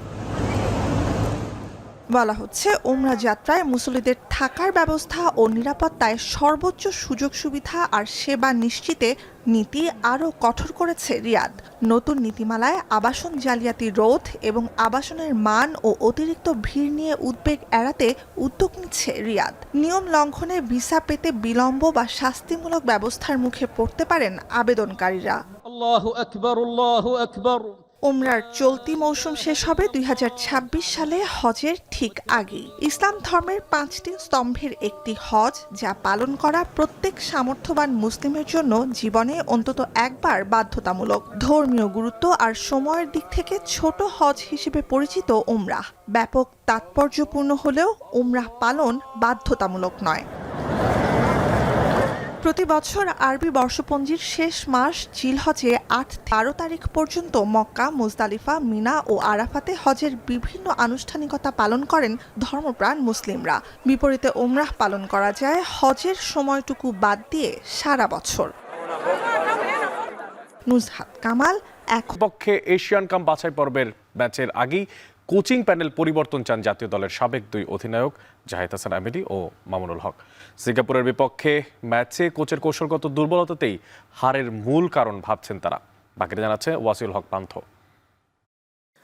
বলা হচ্ছে উমরা যাত্রায় মুসল্লিদের থাকার ব্যবস্থা ও নিরাপত্তায় সর্বোচ্চ সুযোগ সুবিধা আর সেবা নিশ্চিতে নীতি আরও কঠোর করেছে রিয়াদ। নতুন নীতিমালায় আবাসন জালিয়াতি রোধ এবং আবাসনের মান ও অতিরিক্ত ভিড় নিয়ে উদ্বেগ এড়াতে উদ্যোগ নিচ্ছে রিয়াদ। নিয়ম লঙ্ঘনে ভিসা পেতে বিলম্ব বা শাস্তিমূলক ব্যবস্থার মুখে পড়তে পারেন আবেদনকারীরা। আল্লাহু আকবার, আল্লাহু আকবার। উমরার চলতি মৌসুম শেষ হবে 2026 সালে হজের ঠিক আগে। ইসলাম ধর্মের 5টি স্তম্ভের একটি হজ, যা পালন করা প্রত্যেক সামর্থ্যবান মুসলিমের জন্য জীবনে অন্তত একবার বাধ্যতামূলক। ধর্মীয় গুরুত্ব আর সময়ের দিক থেকে ছোট হজ হিসেবে পরিচিত উমরাহ ব্যাপক তাৎপর্যপূর্ণ হলেও উমরাহ পালন বাধ্যতামূলক নয়। প্রতি বছর আরবি বর্ষপঞ্জির শেষ মাস জিলহজে 8-12 তারিখ পর্যন্ত মক্কা, মুজদালিফা, মিনা ও আরাফাতে হজের বিভিন্ন আনুষ্ঠানিকতা পালন করেন ধর্মপ্রাণ মুসলিমরা। বিপরীতে উমরাহ পালন করা যায় হজের সময়টুকু বাদ দিয়ে সারা বছর। নুজহাত কামাল, পক্ষে এশিয়ান কাপ বাছাই পর্বের ম্যাচের আগেই কোচিং প্যানেল পরিবর্তন চান জাতীয় দলের সাবেক 2 অধিনায়ক জাহিদ হাসান আমিরি ও মামুনুল হক। সিঙ্গাপুরের বিপক্ষে ম্যাচে কোচের কৌশলগত দুর্বলতাতেই হারের মূল কারণ ভাবছেন তারা। বাকিটা জানাচ্ছে ওয়াসিউল হক পান্থ।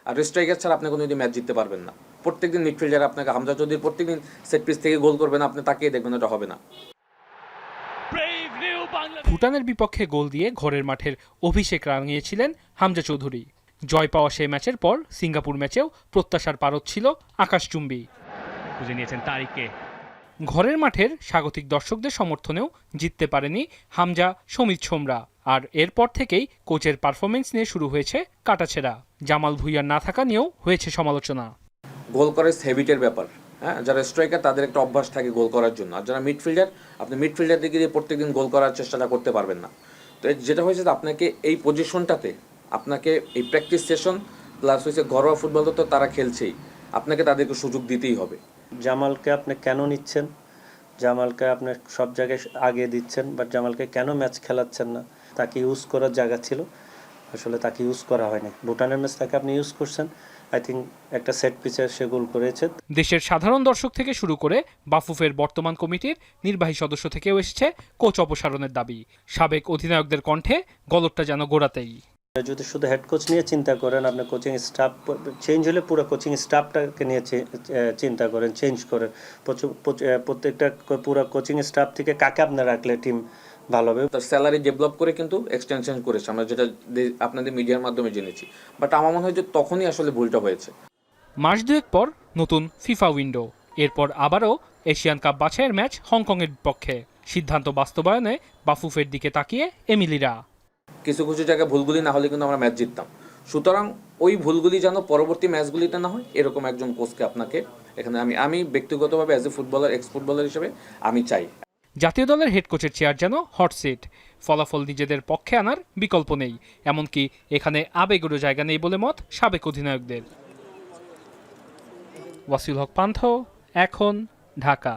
আর স্ট্রাইকার ছাড়া আপনি কোনোদিন ম্যাচ জিততে পারবেন না। প্রত্যেকদিন মিডফিল্ডার আপনাকে হামজা চৌধুরী প্রত্যেকদিন সেট পিস থেকে গোল করবেন, আপনি তাকিয়ে দেখবেন, এটা হবে না। ভুটানের বিপক্ষে গোল দিয়ে ঘরের মাঠের অভিষেক রাঙিয়েছিলেন হামজা চৌধুরী। জয় পাওয়া সেই ম্যাচের পর সিঙ্গাপুর ম্যাচেও প্রত্যাশার পারদ ছিল আকাশচুম্বী। খুঁজে নিয়েছেন তারিককে। ঘরের মাঠের স্বাগতিক দর্শকদের সমর্থনেও জিততে পারেনি হামজা সমিত সোমরা। আর এরপর থেকেই কোচের পারফরমেন্স নিয়ে শুরু হয়েছে কাটাছেঁড়া। জামাল ভুঁইয়ার না থাকা নিয়েও হয়েছে সমালোচনা। গোল করার হ্যাবিটের ব্যাপার, হ্যাঁ, যারা স্ট্রাইকার তাদের একটা অভ্যাস থাকে গোল করার জন্য। আর যারা মিডফিল্ডার, আপনি মিডফিল্ডার দিকে দিয়ে প্রত্যেকদিন গোল করার চেষ্টাটা করতে পারবেন না। তো যেটা হয়েছে আপনাকে এই পজিশনটাতে আপনাকে এই প্র্যাকটিস সেশন প্লাস হয়েছে ঘরোয়া ফুটবল তো তারা খেলছেই, আপনাকে তাদেরকে সুযোগ দিতেই হবে। জামালকে আপনি কেন নিচ্ছেন? জামালকে আপনি সব জায়গায় আগে দিচ্ছেন, বাট জামালকে কেন ম্যাচ খেলাচ্ছেন না? তাকে ইউজ করার জায়গা ছিল, আসলে তাকে ইউজ করা হয়নি। ভুটানের ম্যাচ তাকে আপনি ইউজ করছেন, আই থিঙ্ক একটা সেট পিচে সে গোল করেছে। দেশের সাধারণ দর্শক থেকে শুরু করে বাফুফের বর্তমান কমিটির নির্বাহী সদস্য থেকেও এসেছে কোচ অপসারণের দাবি। সাবেক অধিনায়কদের কণ্ঠে গলতটা যেন গোড়াতেই। যদি শুধু হেড কোচ নিয়ে চিন্তা করেন, আপনি কোচিং স্টাফ চেঞ্জ হলে পুরো কোচিং স্টাফটাকে নিয়ে চিন্তা করেন, চেঞ্জ করেন প্রত্যেকটা পুরো কোচিং স্টাফ থেকে কাকে আপনার রাখলে টিম ভালো হবে। তার স্যালারি ডেভেলপ করে কিন্তু এক্সটেনশন করেছে, আমরা যেটা আপনাদের মিডিয়ার মাধ্যমে জেনেছি। বাট আমার মনে হয় যে তখনই আসলে ভুলটা হয়েছে। মাস দুয়েক পর নতুন ফিফা উইন্ডো, এরপর আবারও এশিয়ান কাপ বাছাইয়ের ম্যাচ হংকংয়ের বিপক্ষে। সিদ্ধান্ত বাস্তবায়নে বাফুফের দিকে তাকিয়ে এমিলিরা। কিছু কিছু জায়গায় ভুলগুলি না হলে কিন্তু আমরা ম্যাচ জিততাম। সুতরাং ওই ভুলগুলি যেন পরবর্তী ম্যাচগুলিতে না হয়, এরকম একজন কোচকে আপনাকে এখানে আমি ব্যক্তিগতভাবে as a footballer, x footballer হিসেবে আমি চাই। জাতীয় দলের হেড কোচের চেয়ার যেন হটসিট। ফলাফল নিজেদের পক্ষে আনার বিকল্প নেই, এমনকি এখানে আবেগেরও জায়গা নেই বলে মত সাবেক অধিনায়কদের। ওয়াসিউল হক পান্থ, এখন, ঢাকা।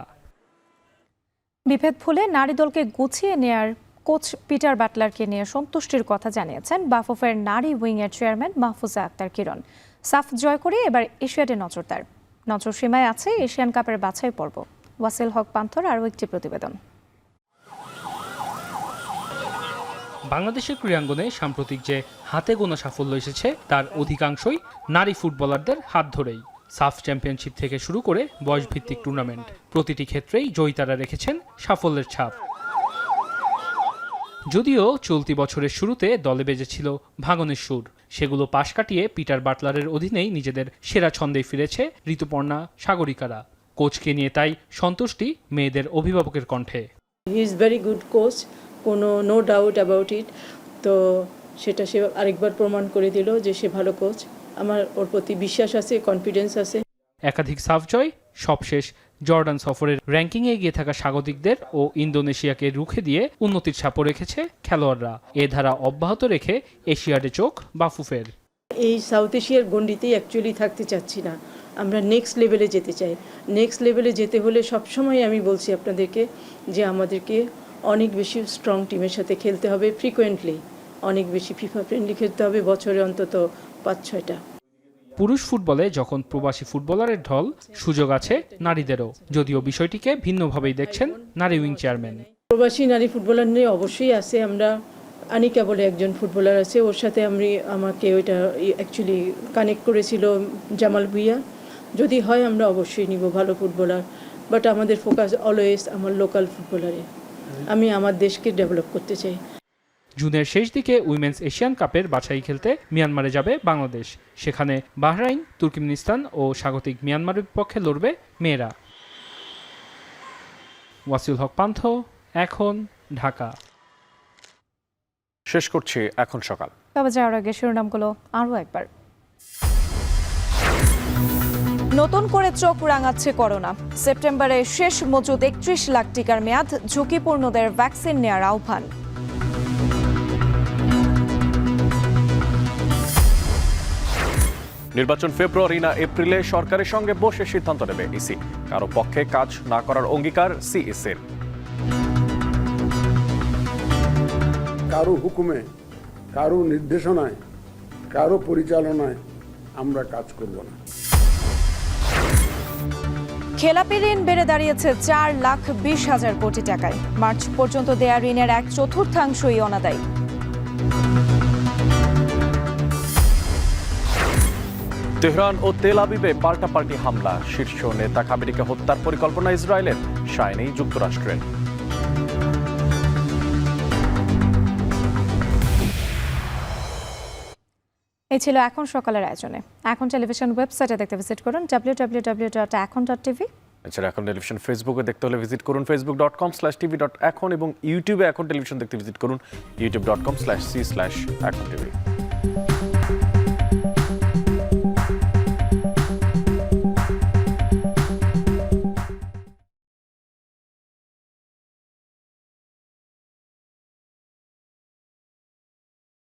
বিভেদ ভুলে নারী দলকে গুছিয়ে নেয়ার কোচ পিটার বাটলারকে নিয়ে সন্তুষ্টির কথা জানিয়েছেন বাফুফের নারী উইংয়ের চেয়ারম্যান মাহফুজা আক্তার কিরণ। সাফ জয় করে এবার এশিয়াডে নজর তার। নজর সীমায় আছে এশিয়ান কাপের বাছাই পর্ব। ওয়াসিল হক পান্থর আরও একটি প্রতিবেদন। বাংলাদেশের ক্রীড়াঙ্গনে সাম্প্রতিক যে হাতে গোনা সাফল্য এসেছে তার অধিকাংশই নারী ফুটবলারদের হাত ধরেই। সাফ চ্যাম্পিয়নশিপ থেকে শুরু করে বয়সভিত্তিক টুর্নামেন্ট, প্রতিটি ক্ষেত্রেই জয়িতারা রেখেছেন সাফল্যের ছাপ। যদিও চলতি বছরের শুরুতে দলে বেজেছিল ভাঙনের সুর, সেগুলো পাশ কাটিয়ে পিটার বাটলারের অধীনেই নিজেদের সেরা ছন্দেই ফিরেছে ঋতুপর্ণা, সাগরিকারা। কোচকে নিয়ে তাই সন্তুষ্টি মেয়েদের অভিভাবকের কণ্ঠে। He is very good coach, কোনো নো ডাউট অ্যাবাউট ইট। তো সেটা সে আরেকবার প্রমাণ করে দিল যে সে ভালো কোচ। আমার ওর প্রতি বিশ্বাস আছে, কনফিডেন্স আছে। একাধিক সাফ জয়, সবশেষ জর্ডান সফরের র্যাঙ্কিংয়ে এগিয়ে থাকা স্বাগতিকদের ও ইন্দোনেশিয়াকে রুখে দিয়ে উন্নতির ছাপও রেখেছে খেলোয়াড়রা। এ ধারা অব্যাহত রেখে এশিয়াডে চোখ বাফুফের। এই সাউথ এশিয়ার গণ্ডিতেই অ্যাকচুয়ালি থাকতে চাচ্ছি না, আমরা নেক্সট লেভেলে যেতে চাই। নেক্সট লেভেলে যেতে হলে সবসময় আমি বলছি আপনাদেরকে যে আমাদেরকে অনেক বেশি স্ট্রং টিমের সাথে খেলতে হবে, ফ্রিকোয়েন্টলি অনেক বেশি ফিফা ফ্রেন্ডলি খেলতে হবে, বছরে অন্তত 5-6টা। পুরুষ ফুটবলে যখন প্রবাসী ফুটবলারের ঢল, সুযোগ আছে নারীদেরও, যদিও বিষয়টিকে ভিন্নভাবেই দেখছেন নারী উইং চেয়ারম্যান। প্রবাসী নারী ফুটবলার নিয়ে অবশ্যই আছে। আমরা আনিকা বলে একজন ফুটবলার আছে, ওর সাথে আমাকে ওইটা অ্যাকচুয়ালি কানেক্ট করেছিল জামাল ভুইয়া। যদি হয় আমরা অবশ্যই নিব ভালো ফুটবলার, বাট আমাদের ফোকাস অলওয়েজ আমার লোকাল ফুটবলারে। আমি আমার দেশকে ডেভেলপ করতে চাই। জুনের শেষ দিকে উইমেন্স এশিয়ান কাপের বাছাই খেলতে মিয়ানমারে যাবে বাংলাদেশ। সেখানে বাহরাইন, তুর্কমেনিস্তান ও স্বাগতিক মিয়ানমারের বিপক্ষে লড়বে মেয়েরা। ওয়াসিউল হক পান্থ, এখন, ঢাকা। শেষ করছি এখন সকাল। তবে যাওয়ার আগে শিরোনামগুলো আরও একবার। নতুন করে চোখ রাঙাচ্ছে করোনা। সেপ্টেম্বরে শেষ মজুদ ৩১ লাখ টিকার মেয়াদ, ঝুঁকিপূর্ণদের ভ্যাকসিন নেওয়ার আহ্বান। নির্বাচন ফেব্রুয়ারি না এপ্রিলে সরকারের সঙ্গে বসে সিদ্ধান্ত নেবে ইসি। কারো পক্ষে কাজ না করার অঙ্গীকার সিইসির। কারো হুকুমে, কারো নির্দেশনায়, কারো পরিচালনায় আমরা কাজ করব না। খেলাপি ঋণ বেড়ে দাঁড়িয়েছে 4,20,000 কোটি টাকায়। মার্চ পর্যন্ত দেয়া ঋণের 1/4 অনাদায়ী। তেহরান ও তেল আবিবে পাল্টাপাল্টি হামলা, শীর্ষ নেতা খামেনিকে হত্যার পরিকল্পনা ইসরায়েলের, সায় নেই যুক্তরাষ্ট্রের। এই ছিল এখন সকালের আয়োজনে। এখন টেলিভিশন ওয়েবসাইটে দেখতে ভিজিট করুন www.ekon.tv। এছাড়া এখন টেলিভিশন ফেসবুকে দেখতে হলে ভিজিট করুন facebook.com/tv.ekon এবং ইউটিউবে এখন টেলিভিশন দেখতে ভিজিট করুন youtube.com/c/ekontv।